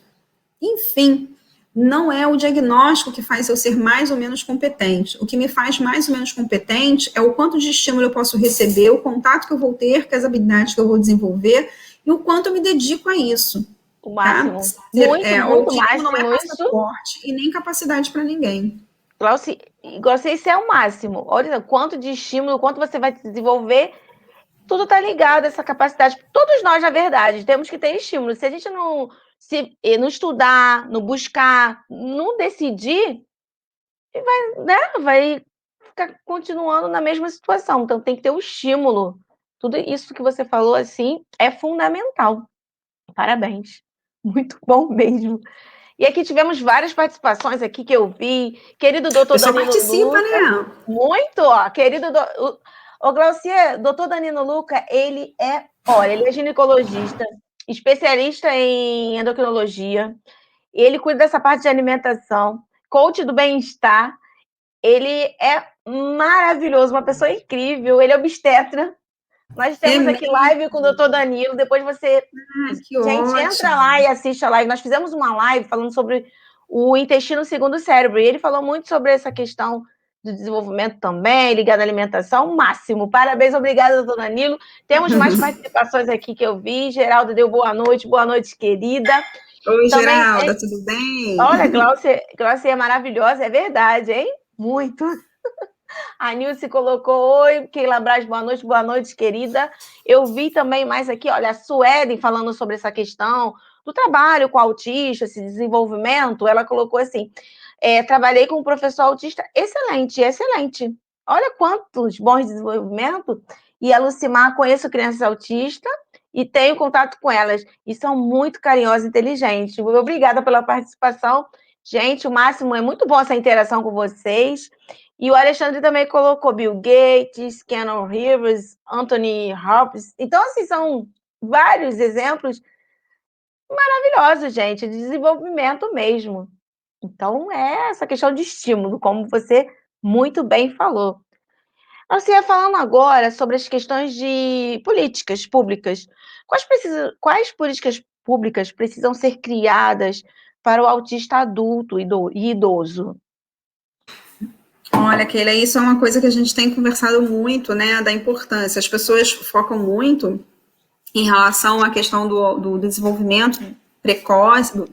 enfim. Não é o diagnóstico que faz eu ser mais ou menos competente. O que me faz mais ou menos competente é o quanto de estímulo eu posso receber, o contato que eu vou ter com as habilidades que eu vou desenvolver e o quanto eu me dedico a isso. O Tá? máximo. Muito, O muito autismo não é máximo isso. passaporte e nem capacidade para ninguém. Glauci, isso é o máximo. Olha quanto de estímulo, quanto você vai desenvolver, tudo está ligado a essa capacidade. Todos nós, na verdade, temos que ter estímulo. Se a gente não estudar, não buscar, não decidir, vai ficar continuando na mesma situação. Então tem que ter o estímulo. Tudo isso que você falou assim é fundamental. Parabéns. Muito bom mesmo. E aqui tivemos várias participações aqui que eu vi. Querido O doutor pessoal Danilo participa, Luca, né? muito, ó. Querido o Glaucia, doutor Danilo Luca, ele é ginecologista, especialista em endocrinologia, ele cuida dessa parte de alimentação, coach do bem-estar, ele é maravilhoso, uma pessoa incrível, ele é obstetra. Nós É temos aqui mesmo. live com o doutor Danilo, depois você. Que Gente, entra ótimo. lá e assiste a live. Nós fizemos uma live falando sobre o intestino segundo o cérebro, e ele falou muito sobre essa questão do desenvolvimento também, ligado à alimentação, máximo. Parabéns, obrigada, doutor Danilo. Temos mais participações aqui que eu vi. Geraldo deu boa noite, querida. Oi, Também, Geralda, tudo bem? olha, Glaucia é maravilhosa, é verdade, hein? Muito. A Nilce colocou: oi, Keila Braz, boa noite, querida. Eu vi também mais aqui, olha, a Suelen falando sobre essa questão do trabalho com autista, esse desenvolvimento. Ela colocou assim: trabalhei com um professor autista excelente, excelente. Olha quantos bons desenvolvimentos. E a Lucimar, conheço crianças autistas e tenho contato com elas. E são muito carinhosas e inteligentes. Obrigada pela participação. Gente, o máximo é muito bom essa interação com vocês. E o Alexandre também colocou Bill Gates, Keanu Reeves, Anthony Hopkins. Então, assim, são vários exemplos maravilhosos, gente, de desenvolvimento mesmo. Então, é essa questão de estímulo, como você muito bem falou. Você ia falando agora sobre as questões de políticas públicas. Quais políticas públicas precisam ser criadas para o autista adulto e idoso? Olha, Keila, isso é uma coisa que a gente tem conversado muito, né, da importância. As pessoas focam muito em relação à questão do desenvolvimento precoce,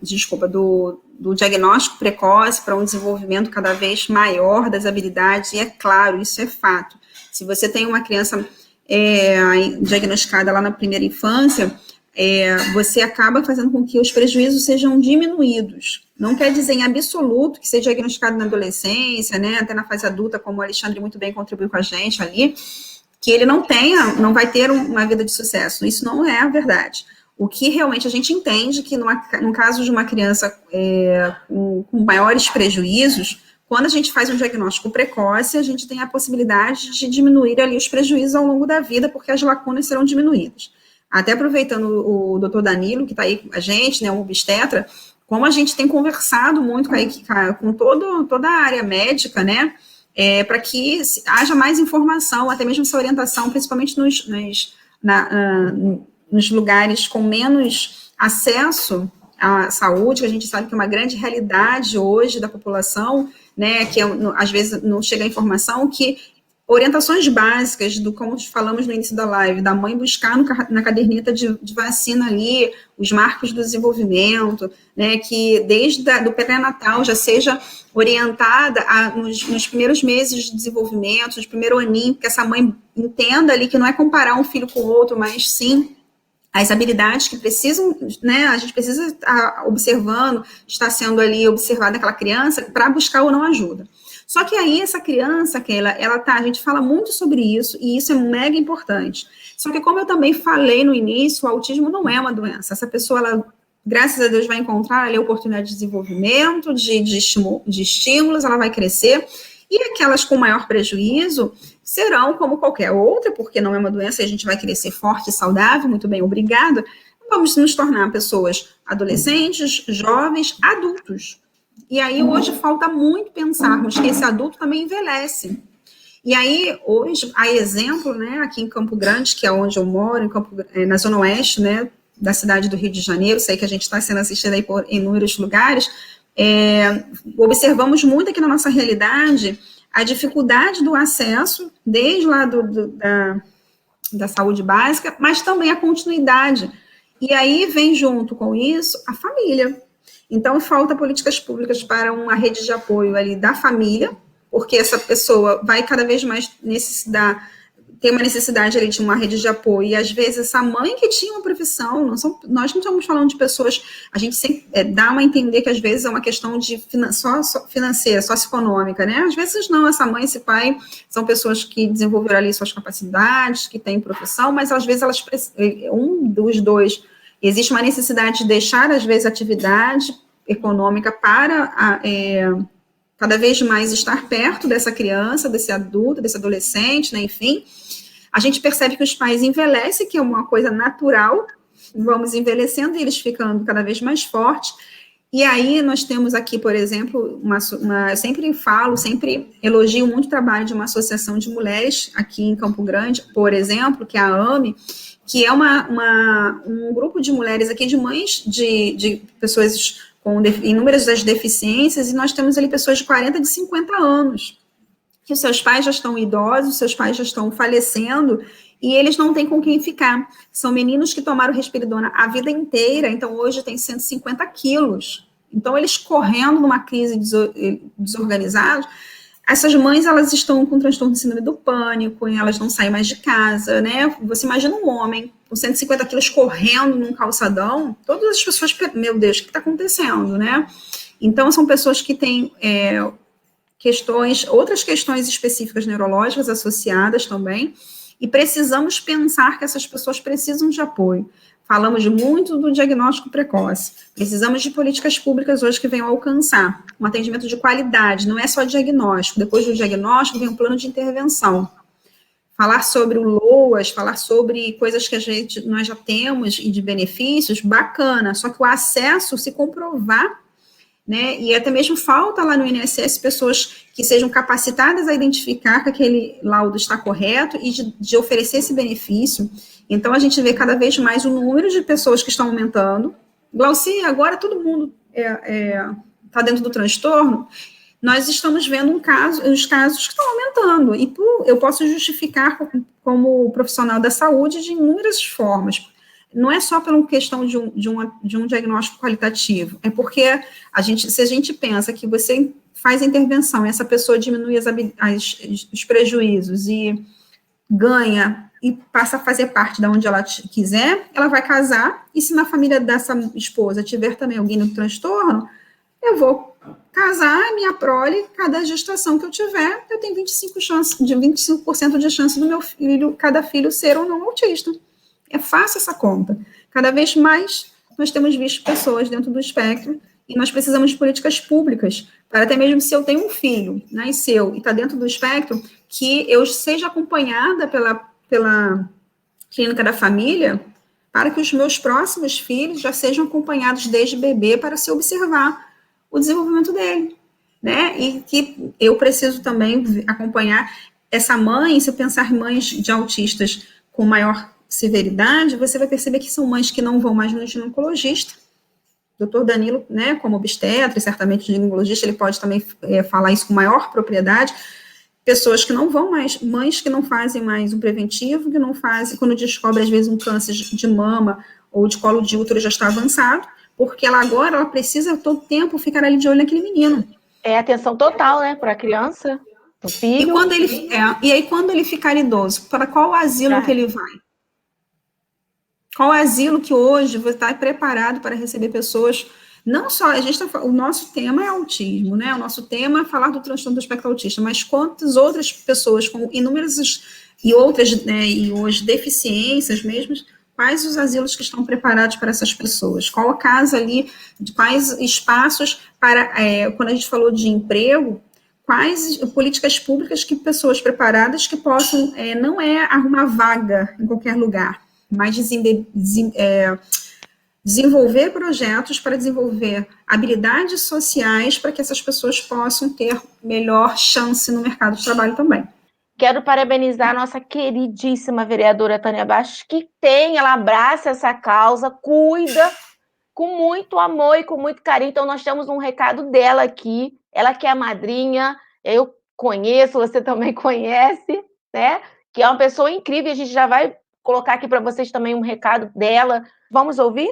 do diagnóstico precoce para um desenvolvimento cada vez maior das habilidades, e é claro, isso é fato. Se você tem uma criança diagnosticada lá na primeira infância, você acaba fazendo com que os prejuízos sejam diminuídos. Não quer dizer em absoluto que ser diagnosticado na adolescência, né, até na fase adulta, como o Alexandre muito bem contribuiu com a gente ali, que ele não vai ter uma vida de sucesso. Isso não é a verdade. O que realmente a gente entende que no caso de uma criança com maiores prejuízos, quando a gente faz um diagnóstico precoce, a gente tem a possibilidade de diminuir ali os prejuízos ao longo da vida, porque as lacunas serão diminuídas. Até aproveitando o doutor Danilo, que está aí com a gente, né, um obstetra, como a gente tem conversado muito com toda a área médica, né, para que haja mais informação, até mesmo essa orientação, principalmente nos lugares com menos acesso à saúde, que a gente sabe que é uma grande realidade hoje da população, né, que às vezes não chega a informação, que orientações básicas, como falamos no início da live, da mãe buscar na caderneta de vacina ali, os marcos do desenvolvimento, né, que desde do pré-natal já seja orientada nos primeiros meses de desenvolvimento, no primeiro aninho, que essa mãe entenda ali que não é comparar um filho com o outro, mas sim as habilidades que precisam, né, a gente precisa estar observando, está sendo ali observada aquela criança para buscar ou não ajuda. Só que aí essa criança, a gente fala muito sobre isso, e isso é mega importante. Só que como eu também falei no início, o autismo não é uma doença. Essa pessoa, ela, graças a Deus, vai encontrar ali a oportunidade de desenvolvimento, de estímulos, ela vai crescer, e aquelas com maior prejuízo serão como qualquer outra, porque não é uma doença e a gente vai crescer forte e saudável, muito bem, obrigada. Vamos nos tornar pessoas adolescentes, jovens, adultos. E aí hoje falta muito pensarmos que esse adulto também envelhece. E aí hoje, a exemplo, né, aqui em Campo Grande, que é onde eu moro, na zona oeste, né, da cidade do Rio de Janeiro, sei que a gente está sendo assistido aí por inúmeros lugares, observamos muito aqui na nossa realidade a dificuldade do acesso, desde lá da saúde básica, mas também a continuidade. E aí vem junto com isso a família. Então, falta políticas públicas para uma rede de apoio ali da família, porque essa pessoa vai cada vez mais ter uma necessidade ali de uma rede de apoio, e às vezes essa mãe que tinha uma profissão, nós não estamos falando de pessoas, a gente sempre dá a entender que às vezes é uma questão de só financeira, socioeconômica, né? Às vezes não, essa mãe, esse pai são pessoas que desenvolveram ali suas capacidades, que têm profissão, mas às vezes um dos dois, existe uma necessidade de deixar, às vezes, a atividade econômica para cada vez mais estar perto dessa criança, desse adulto, desse adolescente, né, enfim. A gente percebe que os pais envelhecem, que é uma coisa natural, vamos envelhecendo e eles ficando cada vez mais fortes. E aí nós temos aqui, por exemplo, eu sempre elogio muito o trabalho de uma associação de mulheres aqui em Campo Grande, por exemplo, que é a AME, que é um grupo de mulheres aqui, de mães de pessoas com inúmeras das deficiências, e nós temos ali pessoas de 40, de 50 anos, que os seus pais já estão idosos, seus pais já estão falecendo, e eles não têm com quem ficar. São meninos que tomaram Risperidona a vida inteira, então hoje tem 150 quilos. Então, eles correndo numa crise desorganizados. Essas mães, elas estão com transtorno de síndrome do pânico, e elas não saem mais de casa, né? Você imagina um homem com 150 quilos correndo num calçadão, todas as pessoas, meu Deus, o que está acontecendo, né? Então, são pessoas que têm outras questões específicas neurológicas associadas também, e precisamos pensar que essas pessoas precisam de apoio. Falamos muito do diagnóstico precoce. Precisamos de políticas públicas hoje que venham alcançar um atendimento de qualidade, não é só diagnóstico. Depois do diagnóstico vem um plano de intervenção. Falar sobre o LOAS, falar sobre coisas que nós já temos e de benefícios, bacana. Só que o acesso, se comprovar, né, e até mesmo falta lá no INSS pessoas que sejam capacitadas a identificar que aquele laudo está correto e de oferecer esse benefício. Então, a gente vê cada vez mais o número de pessoas que estão aumentando. Glaucia, agora todo mundo está dentro do transtorno. Nós estamos vendo os casos que estão aumentando. E eu posso justificar como profissional da saúde de inúmeras formas. não é só pela questão de um diagnóstico qualitativo, é porque se a gente pensa que você faz a intervenção e essa pessoa diminui os prejuízos e ganha e passa a fazer parte de onde ela quiser, ela vai casar, e se na família dessa esposa tiver também alguém no transtorno, eu vou casar, minha prole, cada gestação que eu tiver, eu tenho 25% de chance do meu filho, cada filho ser ou não autista. É fácil essa conta. Cada vez mais nós temos visto pessoas dentro do espectro e nós precisamos de políticas públicas para até mesmo se eu tenho um filho, nasceu e está dentro do espectro, que eu seja acompanhada pela clínica da família para que os meus próximos filhos já sejam acompanhados desde bebê para se observar o desenvolvimento dele, né? E que eu preciso também acompanhar essa mãe, se eu pensar em mães de autistas com maior severidade, você vai perceber que são mães que não vão mais no ginecologista. Doutor Danilo, né, como obstetra, certamente ginecologista, ele pode também falar isso com maior propriedade. Pessoas que não vão mais, mães que não fazem mais um preventivo, que não fazem, quando descobre às vezes um câncer de mama ou de colo de útero já está avançado, porque ela precisa todo tempo ficar ali de olho naquele menino. É atenção total, né, para a criança, o filho. E aí quando ele ficar idoso, para qual asilo que ele vai? Qual asilo que hoje você está preparado para receber pessoas, não só, o nosso tema é autismo, né, o nosso tema é falar do transtorno do espectro autista, mas quantas outras pessoas com inúmeras e outras, né, e hoje deficiências mesmo, quais os asilos que estão preparados para essas pessoas? Qual a casa ali, quais espaços para, quando a gente falou de emprego, quais políticas públicas que pessoas preparadas que possam, não arrumar vaga em qualquer lugar, mas desenvolver projetos para desenvolver habilidades sociais para que essas pessoas possam ter melhor chance no mercado de trabalho também. Quero parabenizar a nossa queridíssima vereadora Tânia Bastos, ela abraça essa causa, cuida com muito amor e com muito carinho. Então, nós temos um recado dela aqui, ela que é a madrinha, eu conheço, você também conhece, né? Que é uma pessoa incrível, a gente já vai colocar aqui para vocês também um recado dela. Vamos ouvir?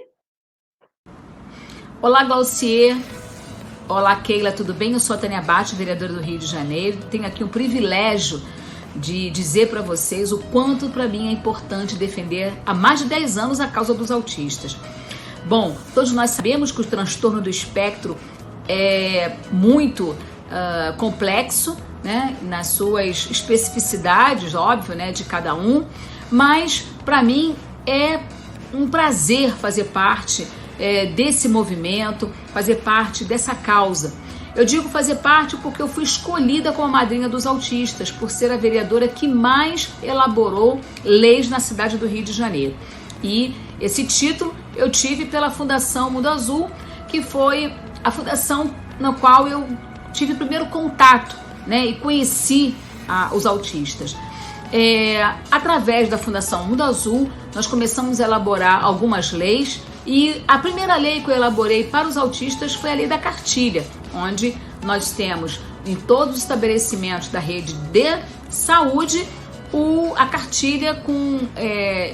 Olá, Glaucier. Olá, Keila, tudo bem? Eu sou a Tânia Bastos, vereadora do Rio de Janeiro. Tenho aqui um privilégio de dizer para vocês o quanto para mim é importante defender há mais de 10 anos a causa dos autistas. Bom, todos nós sabemos que o transtorno do espectro é muito complexo, né, nas suas especificidades, óbvio, né, de cada um, mas para mim é um prazer fazer parte desse movimento, fazer parte dessa causa. Eu digo fazer parte porque eu fui escolhida como a madrinha dos autistas, por ser a vereadora que mais elaborou leis na cidade do Rio de Janeiro. E esse título eu tive pela Fundação Mundo Azul, que foi a fundação na qual eu tive o primeiro contato, né, e conheci os autistas. Através da Fundação Mundo Azul, nós começamos a elaborar algumas leis, e a primeira lei que eu elaborei para os autistas foi a lei da cartilha, onde nós temos em todos os estabelecimentos da rede de saúde a cartilha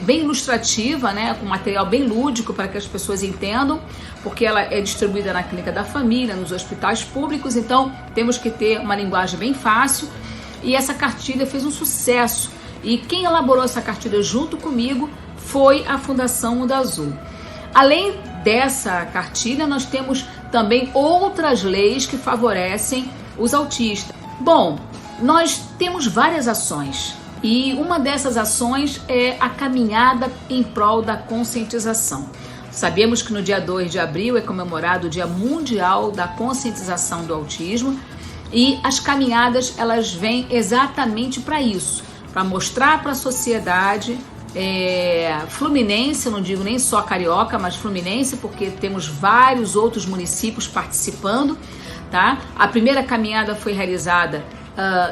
bem ilustrativa, né, com material bem lúdico para que as pessoas entendam, porque ela é distribuída na clínica da família, nos hospitais públicos, então temos que ter uma linguagem bem fácil, e essa cartilha fez um sucesso, e quem elaborou essa cartilha junto comigo foi a Fundação Mundo Azul. Além dessa cartilha, nós temos também outras leis que favorecem os autistas. Bom, nós temos várias ações e uma dessas ações é a caminhada em prol da conscientização. Sabemos que no dia 2 de abril é comemorado o Dia Mundial da Conscientização do Autismo, e as caminhadas elas vêm exatamente para isso, para mostrar para a sociedade fluminense, eu não digo nem só carioca, mas fluminense, porque temos vários outros municípios participando, tá? A primeira caminhada foi realizada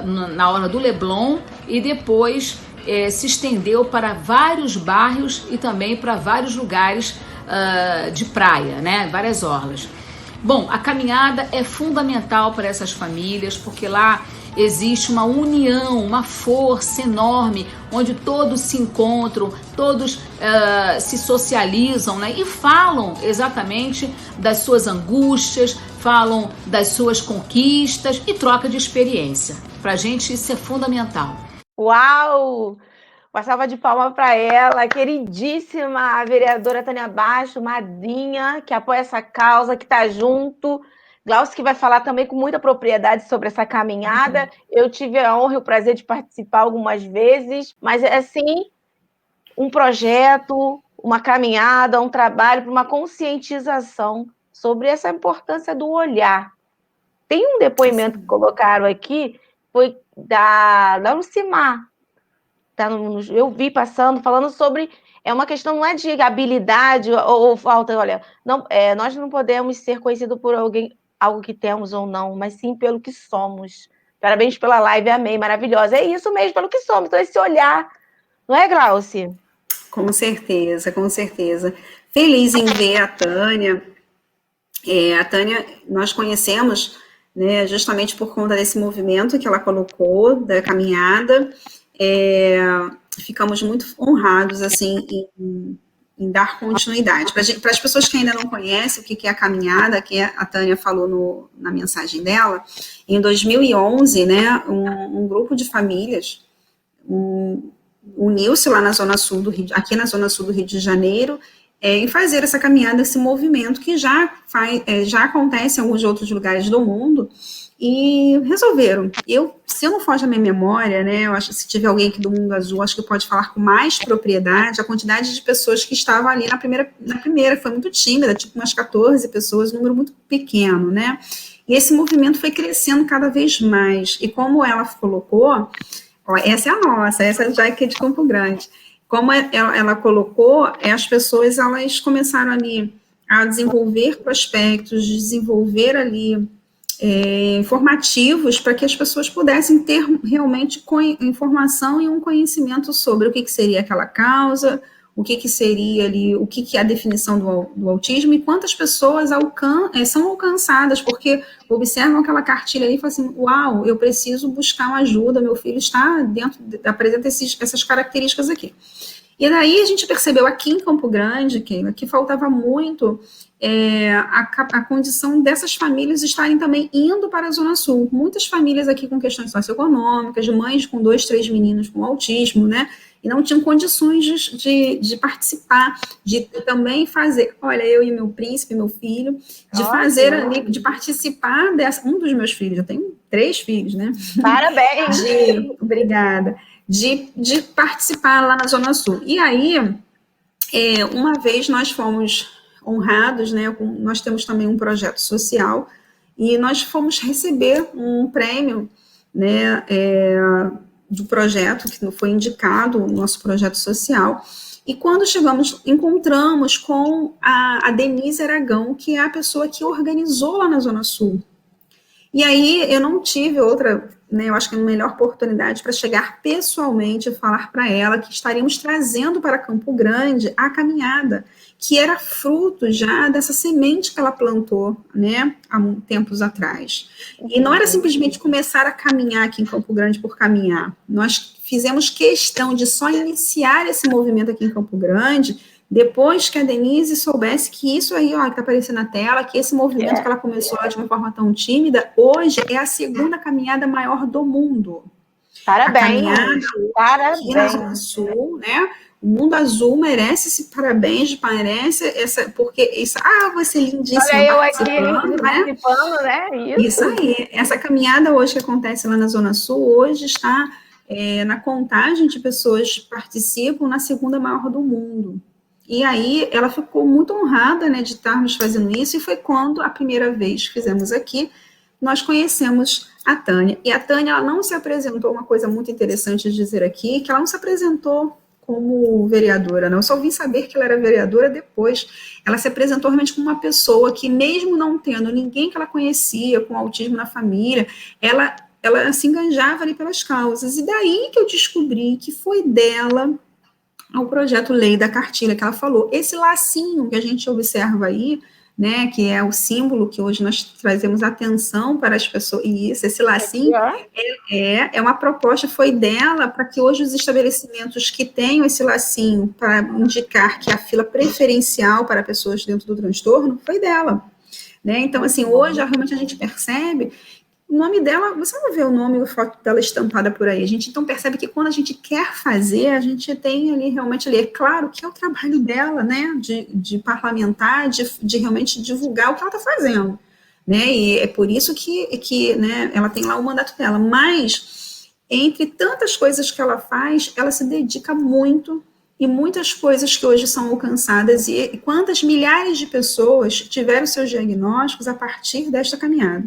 na hora do Leblon e depois se estendeu para vários bairros e também para vários lugares de praia, né? Várias orlas. Bom, a caminhada é fundamental para essas famílias, porque lá existe uma união, uma força enorme, onde todos se encontram, todos se socializam, né? E falam exatamente das suas angústias, falam das suas conquistas e troca de experiência. Para a gente isso é fundamental. Uau! Uma salva de palmas para ela, queridíssima a vereadora Tânia Bacho, madrinha, que apoia essa causa, que está junto. Glaucio que vai falar também com muita propriedade sobre essa caminhada. Eu tive a honra e o prazer de participar algumas vezes, mas é assim, um projeto, uma caminhada, um trabalho para uma conscientização sobre essa importância do olhar. Tem um depoimento que colocaram aqui, foi da Lucimar. Eu vi passando, falando sobre, uma questão não é de habilidade ou falta, olha, não, nós não podemos ser conhecidos por alguém, algo que temos ou não, mas sim pelo que somos. Parabéns pela live, amei, maravilhosa. É isso mesmo, pelo que somos, então esse olhar, não é, Glauci? Com certeza, com certeza. Feliz em ver a Tânia. A Tânia, nós conhecemos, né, justamente por conta desse movimento que ela colocou, da caminhada. Ficamos muito honrados, assim, em dar continuidade. Para as pessoas que ainda não conhecem o que é a caminhada, que a Tânia falou na mensagem dela, em 2011, né, um grupo de famílias uniu-se lá na Zona Sul do Rio, aqui na Zona Sul do Rio de Janeiro, em fazer essa caminhada, esse movimento que já acontece em alguns outros lugares do mundo, e resolveram. Se eu não foge a minha memória, né, eu acho que se tiver alguém aqui do Mundo Azul, acho que pode falar com mais propriedade, a quantidade de pessoas que estavam ali na primeira foi muito tímida, tipo umas 14 pessoas, um número muito pequeno, né, e esse movimento foi crescendo cada vez mais, e como ela colocou, essa é a nossa, essa já é aqui de Campo Grande, como ela colocou, as pessoas, elas começaram ali a desenvolver prospectos, desenvolver ali informativos para que as pessoas pudessem ter realmente informação e um conhecimento sobre o que seria aquela causa, o que seria ali, o que é a definição do autismo e quantas pessoas são alcançadas, porque observam aquela cartilha ali e falam assim, uau, eu preciso buscar uma ajuda, meu filho está apresenta essas características aqui. E daí a gente percebeu aqui em Campo Grande, que faltava muito a condição dessas famílias estarem também indo para a Zona Sul. Muitas famílias aqui com questões socioeconômicas, de mães com 2, 3 meninos com autismo, né? E não tinham condições de participar, de também fazer, olha, eu e meu príncipe, meu filho, de fazer ali, de participar um dos meus filhos, eu tenho 3 filhos, né? Parabéns! Obrigada. De participar lá na Zona Sul. E aí, uma vez nós fomos honrados, né, nós temos também um projeto social, e nós fomos receber um prêmio, né, do projeto, que foi indicado, o nosso projeto social, e quando encontramos com a Denise Aragão, que é a pessoa que organizou lá na Zona Sul. E aí eu não tive outra, né, eu acho que a melhor oportunidade para chegar pessoalmente e falar para ela que estaríamos trazendo para Campo Grande a caminhada, que era fruto já dessa semente que ela plantou, né, há tempos atrás. E não era simplesmente começar a caminhar aqui em Campo Grande por caminhar. Nós fizemos questão de só iniciar esse movimento aqui em Campo Grande depois que a Denise soubesse que isso aí, ó, que está aparecendo na tela, que esse movimento que ela começou de uma forma tão tímida, hoje é a segunda caminhada maior do mundo. Parabéns! Aqui na Zona Sul, né? O Mundo Azul merece esse parabéns, porque isso, vai ser lindíssimo. Olha eu aqui participando, né? Isso aí. Essa caminhada hoje que acontece lá na Zona Sul, hoje está na contagem de pessoas que participam na segunda maior do mundo. E aí ela ficou muito honrada, né, de estarmos fazendo isso, e foi quando a primeira vez que fizemos aqui, nós conhecemos a Tânia. E a Tânia, ela não se apresentou, uma coisa muito interessante de dizer aqui, que ela não se apresentou como vereadora, não. Eu só vim saber que ela era vereadora depois. Ela se apresentou realmente como uma pessoa que, mesmo não tendo ninguém que ela conhecia com autismo na família, ela se enganjava ali pelas causas. E daí que eu descobri que foi dela ao projeto Lei da Cartilha que ela falou. Esse lacinho que a gente observa aí, né, que é o símbolo que hoje nós trazemos atenção para as pessoas, e isso, esse lacinho, é uma proposta, foi dela, para que hoje os estabelecimentos que tenham esse lacinho para indicar que a fila preferencial para pessoas dentro do transtorno foi dela, né, então, assim, hoje, realmente a gente percebe o nome dela, você não vê o nome e a foto dela estampada por aí. A gente então percebe que quando a gente quer fazer, a gente tem ali realmente ali, é claro que é o trabalho dela, né, de parlamentar, de realmente divulgar o que ela está fazendo, né, e é por isso que né, ela tem lá o mandato dela, mas entre tantas coisas que ela faz, ela se dedica muito e muitas coisas que hoje são alcançadas e quantas milhares de pessoas tiveram seus diagnósticos a partir desta caminhada.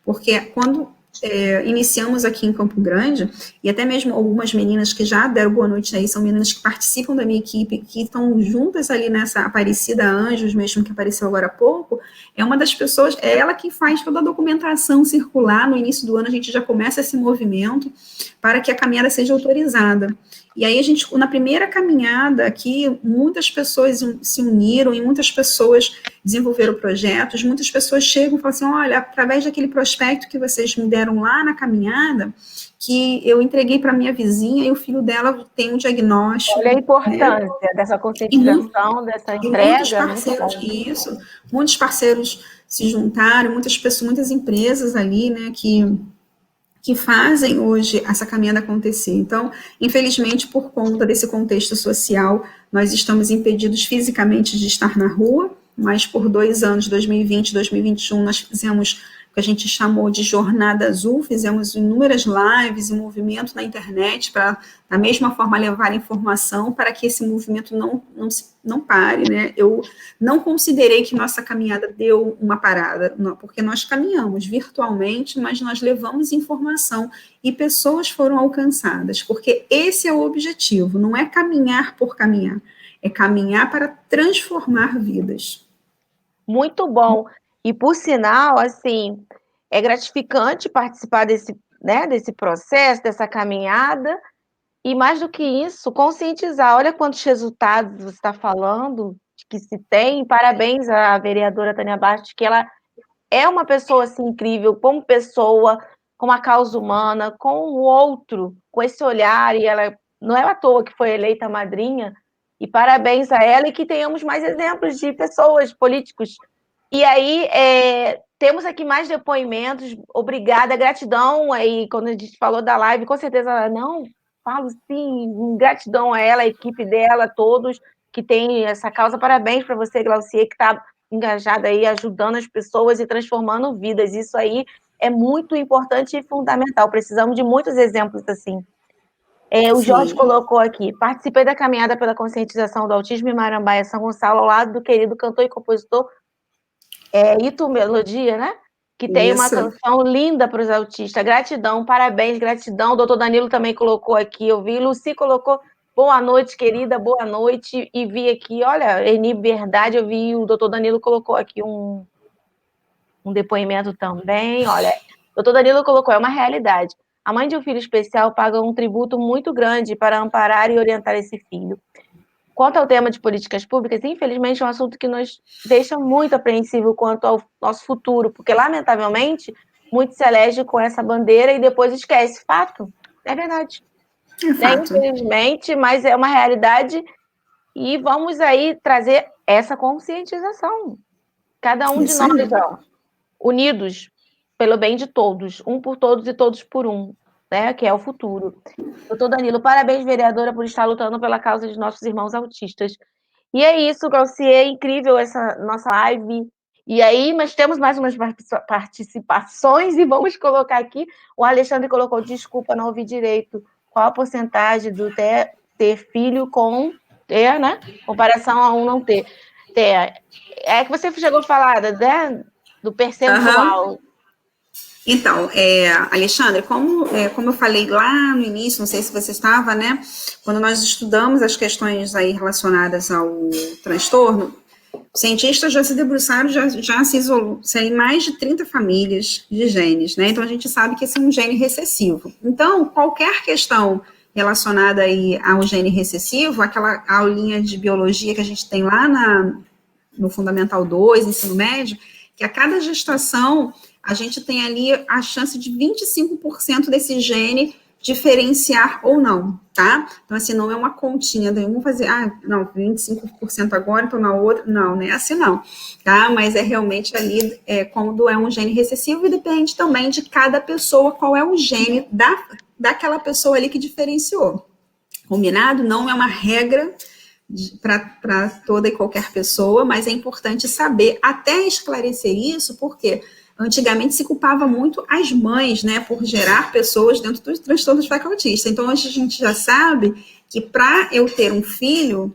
Porque quando iniciamos aqui em Campo Grande, e até mesmo algumas meninas que já deram boa noite aí, são meninas que participam da minha equipe, que estão juntas ali nessa Aparecida Anjos, mesmo que apareceu agora há pouco, é uma das pessoas, é ela que faz toda a documentação circular, no início do ano a gente já começa esse movimento para que a caminhada seja autorizada. E aí a gente, na primeira caminhada aqui, muitas pessoas se uniram e muitas pessoas desenvolveram projetos, muitas pessoas chegam e falam assim, olha, através daquele prospecto que vocês me deram lá na caminhada, que eu entreguei para minha vizinha e o filho dela tem um diagnóstico. Olha a importância dessa conscientização, dessa entrega. Muitos parceiros, muitos parceiros se juntaram, muitas pessoas, muitas empresas ali, né, que fazem hoje essa caminhada acontecer. Então, infelizmente, por conta desse contexto social, nós estamos impedidos fisicamente de estar na rua, mas por 2 anos, 2020 e 2021, nós fizemos o que a gente chamou de Jornada Azul, fizemos inúmeras lives e movimento na internet para, da mesma forma, levar informação para que esse movimento não pare, né? Eu não considerei que nossa caminhada deu uma parada, não, porque nós caminhamos virtualmente, mas nós levamos informação e pessoas foram alcançadas, porque esse é o objetivo, não é caminhar por caminhar, é caminhar para transformar vidas. Muito bom. E, por sinal, assim, é gratificante participar desse processo, dessa caminhada, e mais do que isso, conscientizar. Olha quantos resultados você está falando que se tem. Parabéns à vereadora Tânia Bastos, que ela é uma pessoa assim, incrível, como pessoa, com a causa humana, com o outro, com esse olhar, e ela não é à toa que foi eleita madrinha, e parabéns a ela, e que tenhamos mais exemplos de pessoas, políticos. E aí, temos aqui mais depoimentos, obrigada, gratidão, aí quando a gente falou da live, com certeza ela, não, falo sim, gratidão a ela, a equipe dela, todos que têm essa causa, parabéns para você, Glaucier, que está engajada aí, ajudando as pessoas e transformando vidas, isso aí é muito importante e fundamental, precisamos de muitos exemplos assim. O Jorge colocou aqui, participei da caminhada pela conscientização do autismo em Marambaia, São Gonçalo, ao lado do querido cantor e compositor Ito Melodia, né? Que tem uma canção linda para os autistas. Gratidão, parabéns, gratidão. O doutor Danilo também colocou aqui, eu vi. Luci colocou, boa noite, querida, boa noite. E vi aqui, olha, Eni Verdade, eu vi, o doutor Danilo colocou aqui um depoimento também. Olha, o doutor Danilo colocou, é uma realidade. A mãe de um filho especial paga um tributo muito grande para amparar e orientar esse filho. Quanto ao tema de políticas públicas, infelizmente é um assunto que nos deixa muito apreensivo quanto ao nosso futuro, porque, lamentavelmente, muito se elege com essa bandeira e depois esquece. Fato, é verdade. É fato. Infelizmente, mas é uma realidade e vamos aí trazer essa conscientização. Cada um de nós, unidos pelo bem de todos, um por todos e todos por um, né, que é o futuro. Doutor Danilo, parabéns, vereadora, por estar lutando pela causa de nossos irmãos autistas. E é isso, Glaucier, incrível essa nossa live. E aí, mas temos mais umas participações e vamos colocar aqui. O Alexandre colocou, desculpa, não ouvi direito. Qual a porcentagem do ter filho com ter, né? Comparação a um não ter. É que você chegou a falar, né? Do percentual. Então, Alexandre, como eu falei lá no início, não sei se você estava, né, quando nós estudamos as questões aí relacionadas ao transtorno, cientistas já se debruçaram, já se isolou, em mais de 30 famílias de genes, né, então a gente sabe que esse é um gene recessivo. Então, qualquer questão relacionada aí ao gene recessivo, aquela aulinha de biologia que a gente tem lá no Fundamental 2, ensino médio, que a cada gestação a gente tem ali a chance de 25% desse gene diferenciar ou não, tá? Então, assim, não é uma continha, daí vamos fazer, 25% agora, então na outra, não é assim não, tá? Mas é realmente ali, quando é um gene recessivo, e depende também de cada pessoa, qual é o gene daquela pessoa ali que diferenciou. Combinado? Não é uma regra para toda e qualquer pessoa, mas é importante saber, até esclarecer isso, porque antigamente se culpava muito as mães, né, por gerar pessoas dentro dos transtornos do espectro autista. Então, hoje a gente já sabe que para eu ter um filho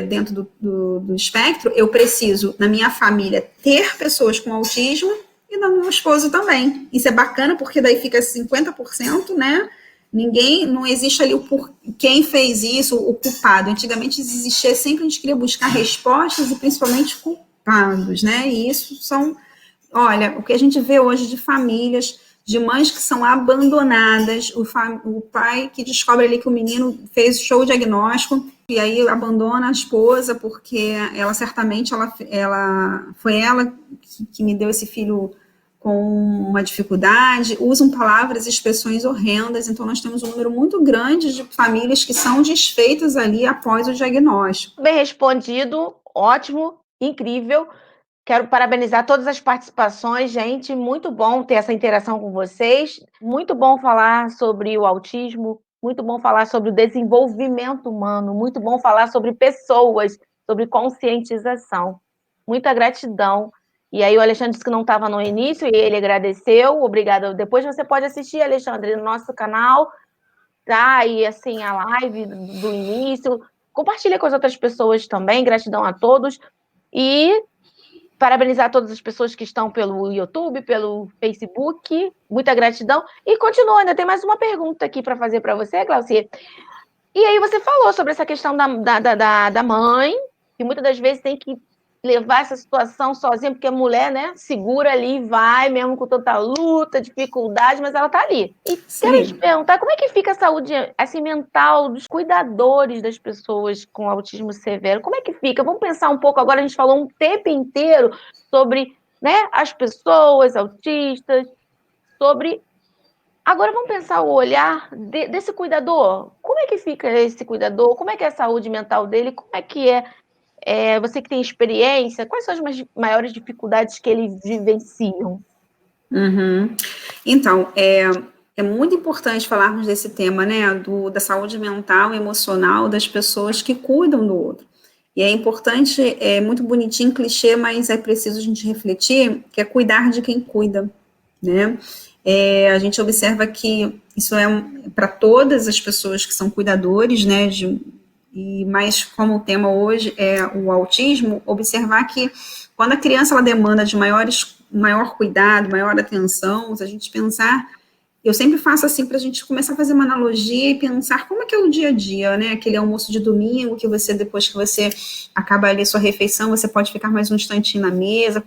dentro do espectro, eu preciso, na minha família, ter pessoas com autismo e no meu esposo também. Isso é bacana, porque daí fica 50%, né? Não existe ali quem fez isso, o culpado. Antigamente existia sempre, a gente queria buscar respostas e principalmente culpados, né? E isso são... Olha, o que a gente vê hoje de famílias, de mães que são abandonadas, o pai que descobre ali que o menino fez show diagnóstico e aí abandona a esposa porque ela certamente, foi ela que me deu esse filho com uma dificuldade, usam palavras e expressões horrendas, então nós temos um número muito grande de famílias que são desfeitas ali após o diagnóstico. Bem respondido, ótimo, incrível. Quero parabenizar todas as participações, gente. Muito bom ter essa interação com vocês. Muito bom falar sobre o autismo. Muito bom falar sobre o desenvolvimento humano. Muito bom falar sobre pessoas, sobre conscientização. Muita gratidão. E aí o Alexandre disse que não estava no início e ele agradeceu. Obrigada. Depois você pode assistir, Alexandre, no nosso canal, tá? E assim, a live do início. Compartilha com as outras pessoas também. Gratidão a todos. E parabenizar todas as pessoas que estão pelo YouTube, pelo Facebook. Muita gratidão. E continua, ainda tem mais uma pergunta aqui para fazer para você, Glaucia. E aí você falou sobre essa questão da mãe, que muitas das vezes tem que levar essa situação sozinha, porque a mulher, né, segura ali e vai, mesmo com tanta luta, dificuldade, mas ela tá ali. E quero te perguntar, como é que fica a saúde assim, mental dos cuidadores das pessoas com autismo severo? Como é que fica? Vamos pensar um pouco, agora a gente falou um tempo inteiro sobre, né, as pessoas autistas, sobre... Agora vamos pensar o olhar desse cuidador. Como é que fica esse cuidador? Como é que é a saúde mental dele? Como é que você que tem experiência, quais são as maiores dificuldades que eles vivenciam? Uhum. Então, é muito importante falarmos desse tema, né, da saúde mental e emocional das pessoas que cuidam do outro. E é importante, é muito bonitinho, clichê, mas é preciso a gente refletir, que é cuidar de quem cuida, né? A gente observa que isso é para todas as pessoas que são cuidadores, né, mas como o tema hoje é o autismo, observar que quando a criança ela demanda de maior cuidado, maior atenção, se a gente pensar, eu sempre faço assim para a gente começar a fazer uma analogia e pensar como é que é o dia a dia, né, aquele almoço de domingo que você, depois que você acaba ali sua refeição, você pode ficar mais um instantinho na mesa,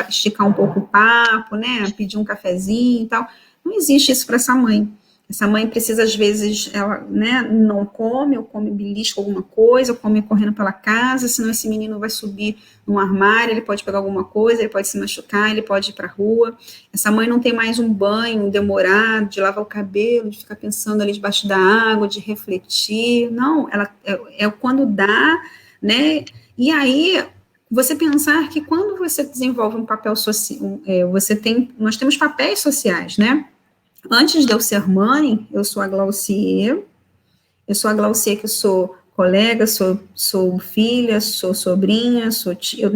esticar um pouco o papo, né, pedir um cafezinho e tal. Não existe isso para essa mãe. Essa mãe precisa, às vezes, ela, né, não come, ou come belisca alguma coisa, ou come correndo pela casa, senão esse menino vai subir num armário, ele pode pegar alguma coisa, ele pode se machucar, ele pode ir para a rua. Essa mãe não tem mais um banho demorado, de lavar o cabelo, de ficar pensando ali debaixo da água, de refletir. Não, ela quando dá, né? E aí, você pensar que quando você desenvolve um papel social, nós temos papéis sociais, né? Antes de eu ser mãe, eu sou a Glaucia que sou colega, sou filha, sou sobrinha, sou tia.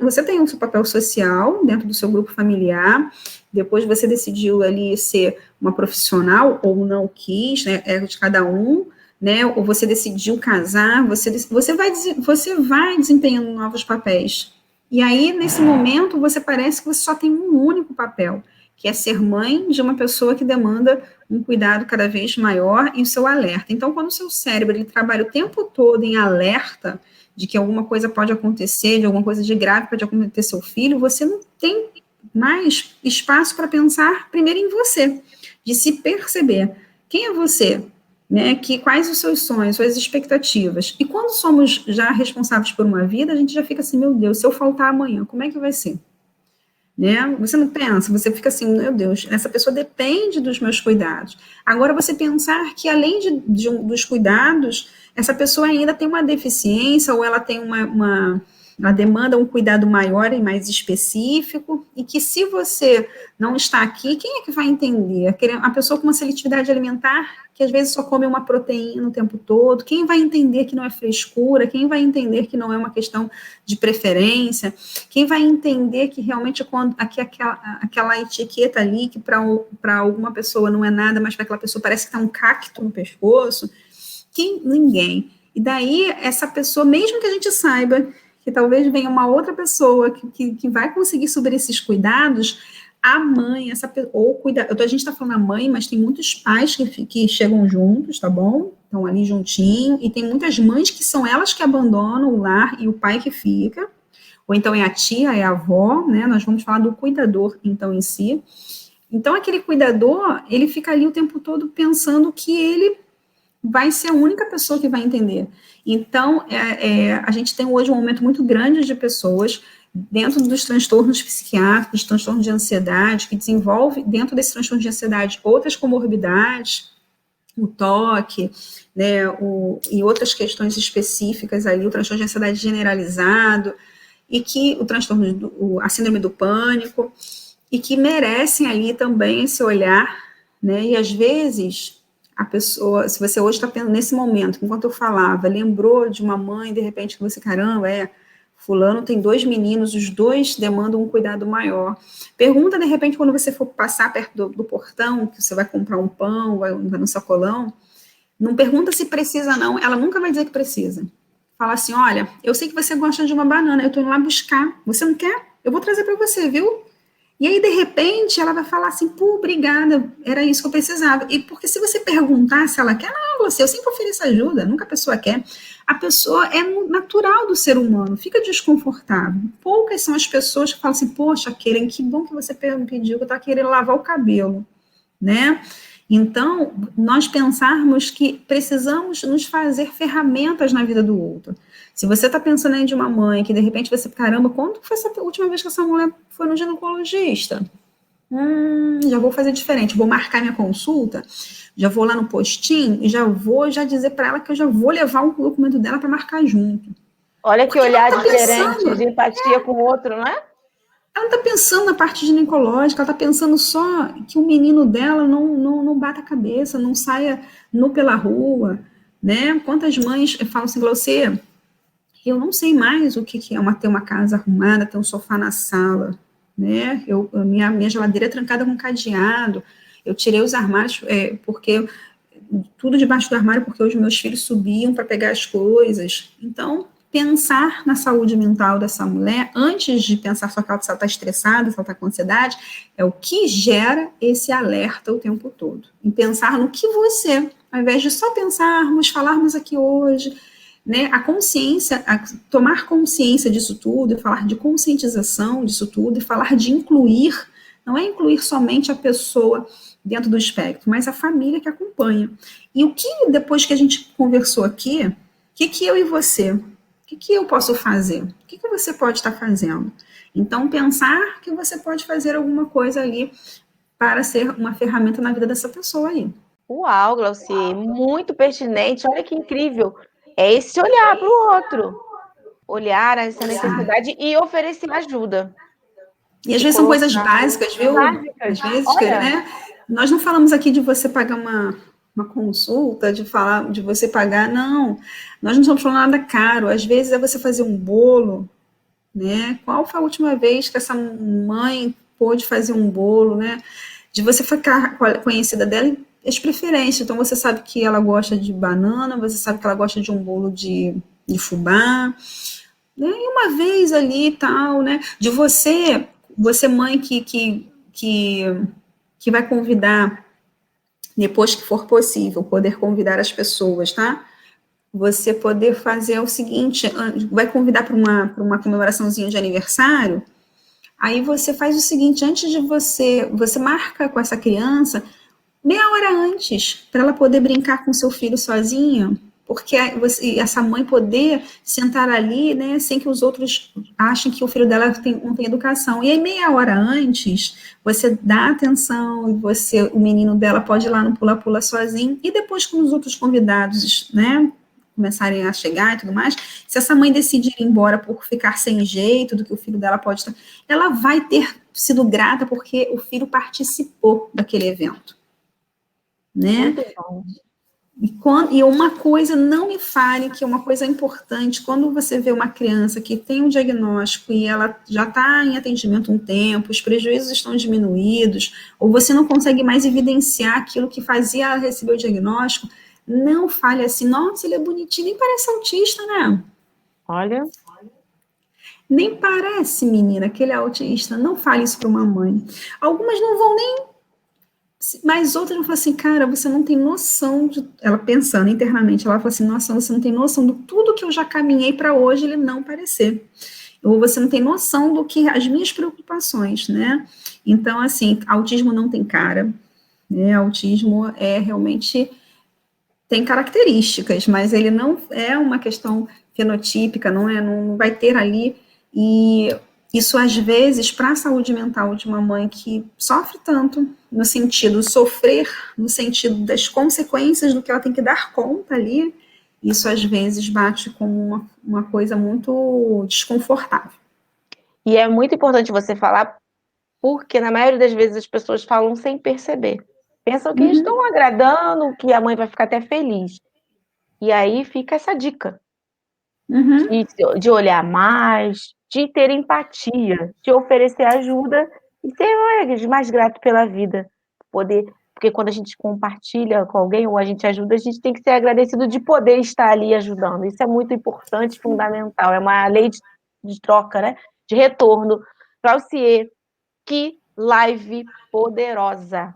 Você tem o seu papel social dentro do seu grupo familiar, depois você decidiu ali ser uma profissional, ou não quis, né, é de cada um, né, ou você decidiu casar, você vai desempenhando novos papéis. E aí, nesse momento, você parece que você só tem um único papel, que é ser mãe de uma pessoa que demanda um cuidado cada vez maior e o seu alerta. Então, quando o seu cérebro ele trabalha o tempo todo em alerta de que alguma coisa pode acontecer, de alguma coisa de grave pode acontecer com seu filho, você não tem mais espaço para pensar primeiro em você, de se perceber. Quem é você? né, que quais os seus sonhos, suas expectativas. E quando somos já responsáveis por uma vida, a gente já fica assim, meu Deus, se eu faltar amanhã, como é que vai ser? Né? Você não pensa, você fica assim, meu Deus, essa pessoa depende dos meus cuidados. Agora, você pensar que além dos cuidados, essa pessoa ainda tem uma deficiência, ou ela tem ela demanda um cuidado maior e mais específico, e que se você não está aqui, quem é que vai entender? A pessoa com uma seletividade alimentar, que às vezes só come uma proteína o tempo todo, quem vai entender que não é frescura? Quem vai entender que não é uma questão de preferência? Quem vai entender que realmente aquela etiqueta ali, que para alguma pessoa não é nada, mas para aquela pessoa parece que está um cacto no pescoço? Ninguém. E daí, essa pessoa, mesmo que a gente saiba que talvez venha uma outra pessoa que vai conseguir sobre esses cuidados, a mãe, a gente está falando a mãe, mas tem muitos pais que chegam juntos, tá bom? Estão ali juntinho, e tem muitas mães que são elas que abandonam o lar e o pai que fica, ou então é a tia, é a avó, né? Nós vamos falar do cuidador, então, em si. Então, aquele cuidador, ele fica ali o tempo todo pensando que ele vai ser a única pessoa que vai entender. Então, a gente tem hoje um aumento muito grande de pessoas dentro dos transtornos psiquiátricos, transtornos de ansiedade, que desenvolve dentro desse transtorno de ansiedade outras comorbidades, o toque, né, e outras questões específicas ali, o transtorno de ansiedade generalizado, e que a síndrome do pânico, e que merecem ali também esse olhar, né, e às vezes a pessoa, se você hoje está pensando nesse momento, enquanto eu falava, lembrou de uma mãe, de repente, que você, caramba, fulano tem 2 meninos, os 2 demandam um cuidado maior. Pergunta, de repente, quando você for passar perto do portão, que você vai comprar um pão, vai no sacolão, não pergunta se precisa, não, ela nunca vai dizer que precisa. Fala assim, olha, eu sei que você gosta de uma banana, eu estou indo lá buscar, você não quer? Eu vou trazer para você, viu? E aí, de repente, ela vai falar assim, pô, obrigada, era isso que eu precisava. E porque se você perguntar se ela quer, não, eu sempre ofereço ajuda, nunca a pessoa quer. A pessoa é natural do ser humano, fica desconfortável. Poucas são as pessoas que falam assim, poxa, Keren, que bom que você pediu, que eu estava querendo lavar o cabelo, né? Então, nós pensarmos que precisamos nos fazer ferramentas na vida do outro. Se você está pensando aí de uma mãe que, de repente, você, caramba, quando foi a última vez que essa mulher foi no ginecologista? Já vou fazer diferente, vou marcar minha consulta, já vou lá no postinho e já vou dizer para ela que eu já vou levar um documento dela para marcar junto. Olha que olhar diferente, de empatia com o outro, não é? Ela não está pensando na parte ginecológica, ela está pensando só que o menino dela não bata a cabeça, não saia nu pela rua, né? Quantas mães falam assim, Glaucia, eu não sei mais o que é ter uma casa arrumada, ter um sofá na sala, né? Minha geladeira é trancada com cadeado, eu tirei os armários, porque tudo debaixo do armário, porque os meus filhos subiam para pegar as coisas. Então, pensar na saúde mental dessa mulher, antes de pensar só que ela está estressada, se ela está com ansiedade, é o que gera esse alerta o tempo todo. Em pensar no que você, ao invés de só falarmos aqui hoje, né, tomar consciência disso tudo, e falar de conscientização disso tudo, e falar de incluir, não é incluir somente a pessoa dentro do espectro, mas a família que acompanha. E o que, depois que a gente conversou aqui, o que eu e você, o que eu posso fazer? O que você pode estar fazendo? Então, pensar que você pode fazer alguma coisa ali para ser uma ferramenta na vida dessa pessoa aí. Uau, Glauci, muito pertinente, olha que incrível. É esse olhar para o outro, olhar essa necessidade e oferecer ajuda. E às vezes são coisas básicas, viu? Às vezes, né? Nós não falamos aqui de você pagar uma consulta, de você pagar, não. Nós não estamos falando nada caro. Às vezes é você fazer um bolo, né? Qual foi a última vez que essa mãe pôde fazer um bolo, né? De você ficar conhecida dela e as preferências. Então, você sabe que ela gosta de banana, você sabe que ela gosta de um bolo de fubá, né? E uma vez ali e tal, né? De você mãe que vai convidar, depois que for possível, poder convidar as pessoas, tá? Você poder fazer o seguinte, vai convidar para uma comemoraçãozinha de aniversário, aí você faz o seguinte, antes de você marca com essa criança meia hora antes, para ela poder brincar com seu filho sozinha, porque essa mãe poder sentar ali, né, sem que os outros achem que o filho dela não tem educação. E aí, meia hora antes, você dá atenção, e o menino dela pode ir lá no pula-pula sozinho, e depois, com os outros convidados, né, começarem a chegar e tudo mais, se essa mãe decidir ir embora por ficar sem jeito do que o filho dela pode estar, ela vai ter sido grata porque o filho participou daquele evento, né? Muito bom. E uma coisa, não me fale que é uma coisa importante, quando você vê uma criança que tem um diagnóstico e ela já está em atendimento um tempo, os prejuízos estão diminuídos, ou você não consegue mais evidenciar aquilo que fazia ela receber o diagnóstico, não fale assim, nossa, ele é bonitinho, nem parece autista, né? Olha, Nem parece, menina, que ele é autista. Não fale isso para uma mãe. Algumas não vão nem, mas outras vão falar assim, cara, você não tem noção de... Ela pensando internamente, ela fala assim, nossa, você não tem noção do tudo que eu já caminhei para hoje ele não parecer. Ou você não tem noção do que as minhas preocupações, né? Então, assim, autismo não tem cara, né? Autismo é realmente... tem características, mas ele não é uma questão fenotípica, não vai ter ali, e isso às vezes, para a saúde mental de uma mãe que sofre tanto, no sentido sofrer, no sentido das consequências do que ela tem que dar conta ali, isso às vezes bate como uma coisa muito desconfortável. e é muito importante você falar, porque na maioria das vezes as pessoas falam sem perceber. Pensam que estão agradando, que a mãe vai ficar até feliz. E aí fica essa dica de olhar mais, de ter empatia, de oferecer ajuda e ser mais grato pela vida. Porque quando a gente compartilha com alguém ou a gente ajuda, a gente tem que ser agradecido de poder estar ali ajudando. Isso é muito importante, fundamental. É uma lei de troca, né? De retorno. Claucier, que live poderosa.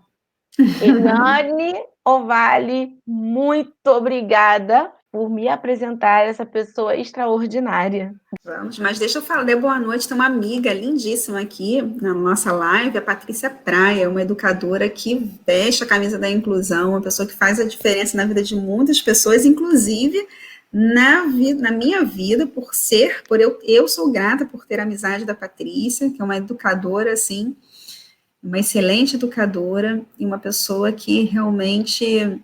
Eliane Ovale, muito obrigada por me apresentar essa pessoa extraordinária. Vamos, mas deixa eu falar, de boa noite, tem uma amiga lindíssima aqui na nossa live, a Patrícia Praia, uma educadora que veste a camisa da inclusão, uma pessoa que faz a diferença na vida de muitas pessoas, inclusive na minha vida, eu sou grata por ter a amizade da Patrícia, que é uma educadora, assim, uma excelente educadora e uma pessoa que realmente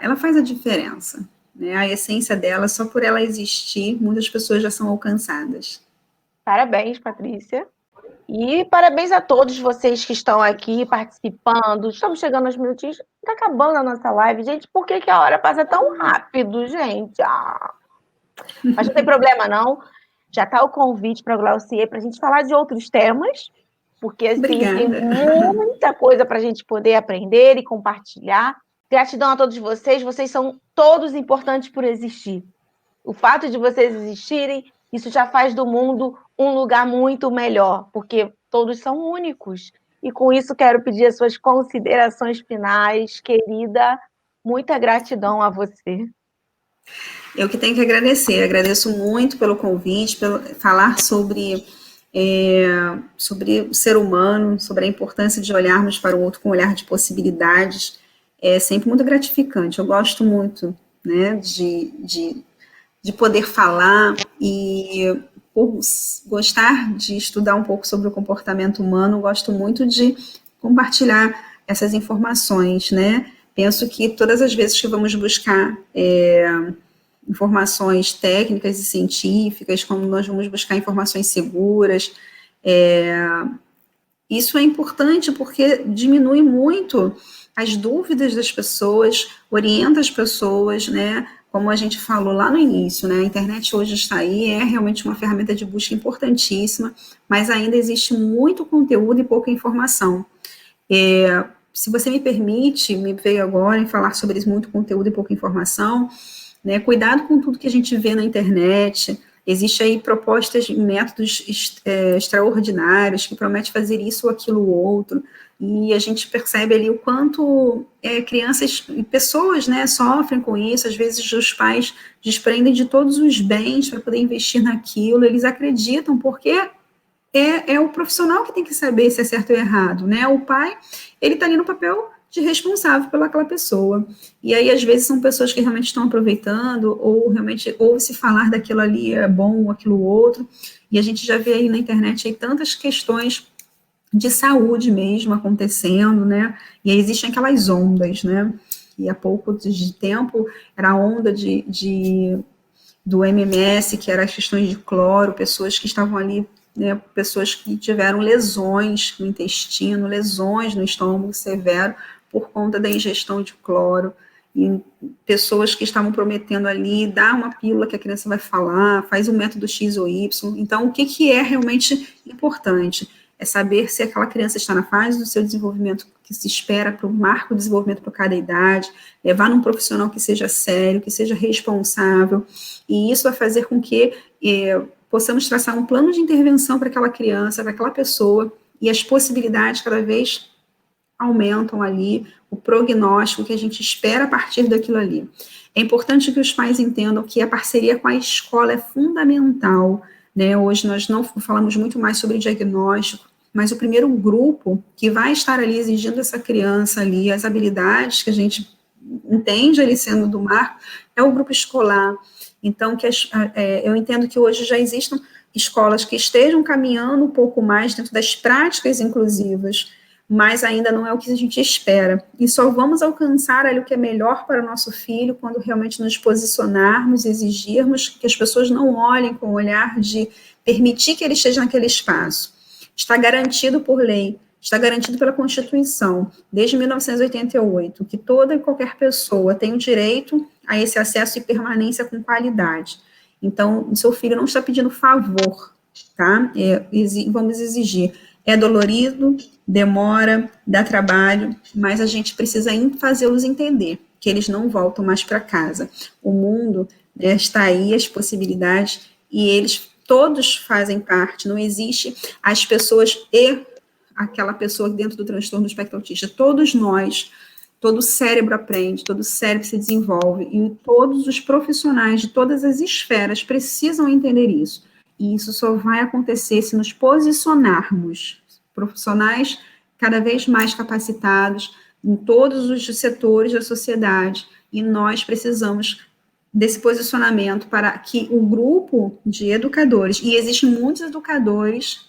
ela faz a diferença. Né? A essência dela, só por ela existir, muitas pessoas já são alcançadas. Parabéns, Patrícia. E parabéns a todos vocês que estão aqui participando. Estamos chegando aos minutinhos. Está acabando a nossa live. Gente, por que a hora passa tão rápido, gente? Mas não tem problema, não. Já está o convite para o Glaucier para a gente falar de outros temas, porque assim, tem muita coisa para a gente poder aprender e compartilhar. Gratidão a todos vocês são todos importantes por existir. O fato de vocês existirem, isso já faz do mundo um lugar muito melhor, porque todos são únicos. E com isso quero pedir as suas considerações finais, querida. Muita gratidão a você. Eu que tenho que agradecer, agradeço muito pelo convite, pelo falar sobre o ser humano, sobre a importância de olharmos para o outro com um olhar de possibilidades. É sempre muito gratificante. Eu gosto muito, né, de poder falar e por gostar de estudar um pouco sobre o comportamento humano, gosto muito de compartilhar essas informações, né? Penso que todas as vezes que vamos buscar informações técnicas e científicas, como nós vamos buscar informações seguras, isso é importante porque diminui muito as dúvidas das pessoas, orienta as pessoas, né? Como a gente falou lá no início, né? A internet hoje está aí, é realmente uma ferramenta de busca importantíssima, mas ainda existe muito conteúdo e pouca informação. Se você me permite, me veio agora em falar sobre muito conteúdo e pouca informação, né? Cuidado com tudo que a gente vê na internet. Existe aí propostas, métodos extraordinários que prometem fazer isso ou aquilo ou outro, e a gente percebe ali o quanto crianças e pessoas, né, sofrem com isso. Às vezes os pais desprendem de todos os bens para poder investir naquilo, eles acreditam, porque é o profissional que tem que saber se é certo ou errado, né? O pai, ele está ali no papel de responsável pelaquela pessoa. E aí, às vezes, são pessoas que realmente estão aproveitando, ou realmente ouve-se falar daquilo ali é bom, ou aquilo outro, e a gente já vê aí na internet aí tantas questões de saúde mesmo acontecendo, né? E aí existem aquelas ondas, né? E há pouco de tempo era a onda do MMS, que era as questões de cloro, pessoas que estavam ali, né, pessoas que tiveram lesões no intestino, lesões no estômago severo por conta da ingestão de cloro, e pessoas que estavam prometendo ali, dá uma pílula que a criança vai falar, faz o método X ou Y. Então, o que é realmente importante? É saber se aquela criança está na fase do seu desenvolvimento que se espera para o marco de desenvolvimento para cada idade, levar num profissional que seja sério, que seja responsável, e isso vai fazer com que possamos traçar um plano de intervenção para aquela criança, para aquela pessoa, e as possibilidades cada vez aumentam ali, o prognóstico que a gente espera a partir daquilo ali. É importante que os pais entendam que a parceria com a escola é fundamental, né? Hoje nós não falamos muito mais sobre diagnóstico, mas o primeiro grupo que vai estar ali exigindo essa criança ali, as habilidades que a gente entende ali sendo do marco, é o grupo escolar. Então, eu entendo que hoje já existam escolas que estejam caminhando um pouco mais dentro das práticas inclusivas, mas ainda não é o que a gente espera. E só vamos alcançar ali o que é melhor para o nosso filho quando realmente nos posicionarmos e exigirmos que as pessoas não olhem com o olhar de permitir que ele esteja naquele espaço. Está garantido por lei, está garantido pela Constituição, desde 1988, que toda e qualquer pessoa tem o direito a esse acesso e permanência com qualidade. Então, seu filho não está pedindo favor, tá? Vamos exigir. É dolorido, demora, dá trabalho, mas a gente precisa fazê-los entender que eles não voltam mais para casa. O mundo, né, está aí, as possibilidades, e eles todos fazem parte, não existe as pessoas e aquela pessoa dentro do transtorno do espectro autista. Todos nós, todo cérebro aprende, todo cérebro se desenvolve, e todos os profissionais de todas as esferas precisam entender isso. E isso só vai acontecer se nos posicionarmos, profissionais cada vez mais capacitados em todos os setores da sociedade, e nós precisamos desse posicionamento para que o grupo de educadores, e existem muitos educadores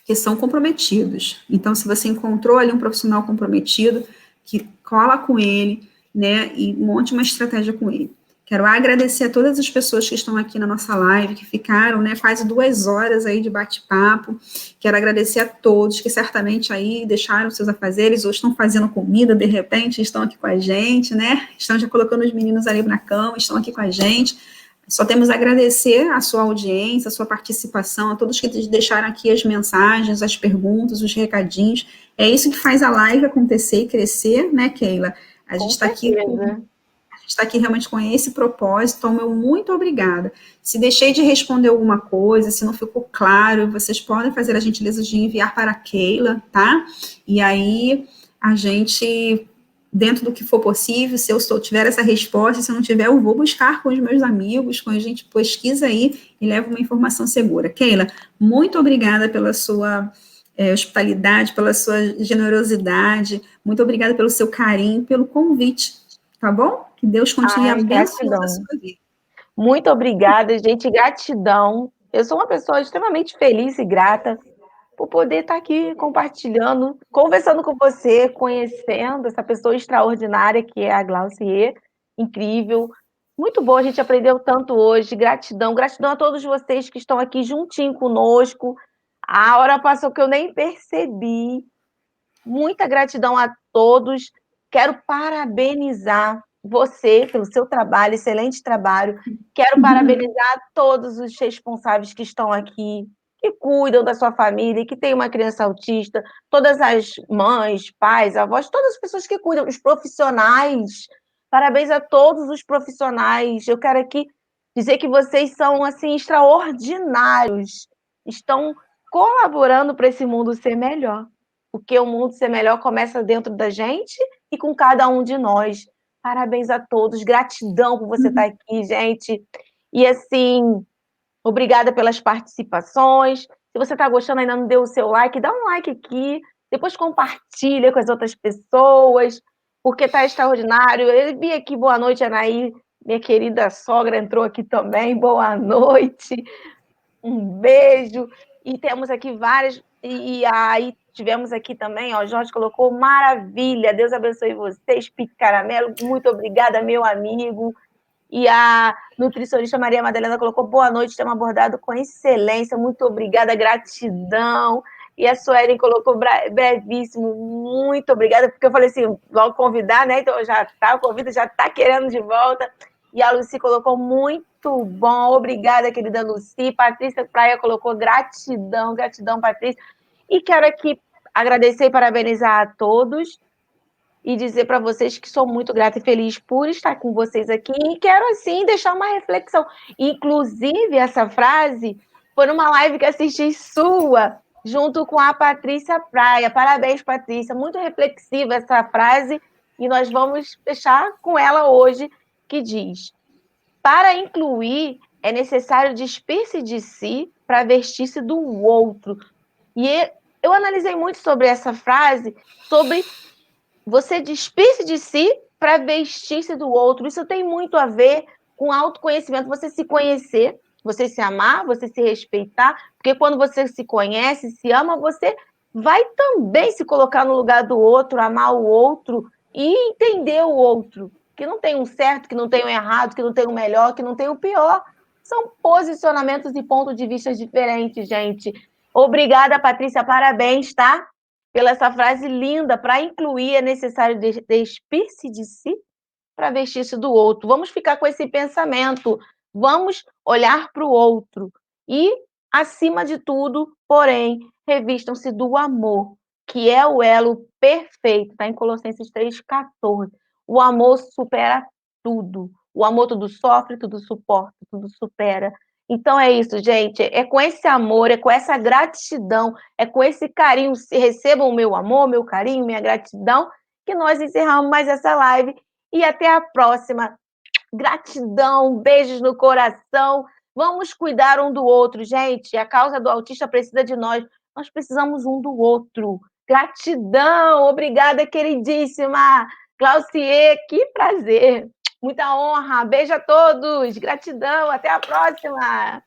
que são comprometidos. Então, se você encontrou ali um profissional comprometido, que cola com ele, né, e monte uma estratégia com ele. Quero agradecer a todas as pessoas que estão aqui na nossa live, que ficaram, né, quase 2 horas aí de bate-papo. Quero agradecer a todos que certamente aí deixaram seus afazeres ou estão fazendo comida, de repente, estão aqui com a gente, né, estão já colocando os meninos ali na cama, estão aqui com a gente. Só temos a agradecer a sua audiência, a sua participação, a todos que deixaram aqui as mensagens, as perguntas, os recadinhos. É isso que faz a live acontecer e crescer, né, Keila? A gente está aqui realmente com esse propósito, então, meu muito obrigada. Se deixei de responder alguma coisa, se não ficou claro, vocês podem fazer a gentileza de enviar para a Keila, tá? E aí, a gente, dentro do que for possível, se eu tiver essa resposta, se eu não tiver, eu vou buscar com os meus amigos, com a gente pesquisa aí e leva uma informação segura. Keila, muito obrigada pela sua hospitalidade, pela sua generosidade, muito obrigada pelo seu carinho, pelo convite, tá bom? Que Deus continue abençoando a sua vida. Muito obrigada, gente, gratidão. Eu sou uma pessoa extremamente feliz e grata por poder estar aqui compartilhando, conversando com você, conhecendo essa pessoa extraordinária que é a Glaucier, incrível. Muito bom, a gente aprendeu tanto hoje, gratidão, gratidão a todos vocês que estão aqui juntinho conosco. A hora passou que eu nem percebi. Muita gratidão a todos. Quero parabenizar você pelo seu trabalho, excelente trabalho. Quero parabenizar todos os responsáveis que estão aqui, que cuidam da sua família, que tem uma criança autista, todas as mães, pais, avós, todas as pessoas que cuidam, os profissionais. Parabéns a todos os profissionais. Eu quero aqui dizer que vocês são assim extraordinários. Estão colaborando para esse mundo ser melhor. Porque o mundo ser melhor começa dentro da gente e com cada um de nós. Parabéns a todos, gratidão por você estar aqui, gente. E assim, obrigada pelas participações. Se você está gostando, ainda não deu o seu like, dá um like aqui. depois compartilha com as outras pessoas, porque tá extraordinário. Eu vi aqui, boa noite, Anaí, minha querida sogra entrou aqui também, boa noite, um beijo. E temos aqui várias, e aí tivemos aqui também, ó, Jorge colocou, maravilha, Deus abençoe vocês, Pique Caramelo, muito obrigada, meu amigo. E a nutricionista Maria Madalena colocou, boa noite, tema abordado com excelência, muito obrigada, gratidão. E a Suelen colocou brevíssimo, muito obrigada, porque eu falei assim, logo convidar, né? Então já tá, o convite já tá querendo de volta. E a Lucy colocou muito bom, obrigada, querida Lucy. Patrícia Praia colocou gratidão, gratidão, Patrícia. E quero aqui agradecer e parabenizar a todos e dizer para vocês que sou muito grata e feliz por estar com vocês aqui e quero, assim, deixar uma reflexão. Inclusive, essa frase foi numa live que assisti sua, junto com a Patrícia Praia. Parabéns, Patrícia. Muito reflexiva essa frase e nós vamos fechar com ela hoje, que diz: para incluir, é necessário despir-se de si para vestir-se do outro. E eu analisei muito sobre essa frase, sobre você despir-se de si para vestir-se do outro. Isso tem muito a ver com autoconhecimento, você se conhecer, você se amar, você se respeitar, porque quando você se conhece, se ama, você vai também se colocar no lugar do outro, amar o outro e entender o outro, que não tem um certo, que não tem um errado, que não tem o melhor, que não tem o pior. São posicionamentos e pontos de vista diferentes, gente. Obrigada, Patrícia, parabéns, tá? Pela essa frase linda, para incluir é necessário despir-se de si para vestir-se do outro. Vamos ficar com esse pensamento, vamos olhar para o outro e, acima de tudo, porém, revistam-se do amor, que é o elo perfeito, está em Colossenses 3,14. O amor supera tudo. O amor tudo sofre, tudo suporta, tudo supera. Então é isso, gente. É com esse amor, é com essa gratidão, é com esse carinho. Recebam o meu amor, meu carinho, minha gratidão, que nós encerramos mais essa live. E até a próxima. Gratidão, beijos no coração. Vamos cuidar um do outro, gente. A causa do autista precisa de nós. Nós precisamos um do outro. Gratidão. Obrigada, queridíssima. Glaucier, que prazer. Muita honra. Beijo a todos. Gratidão. Até a próxima.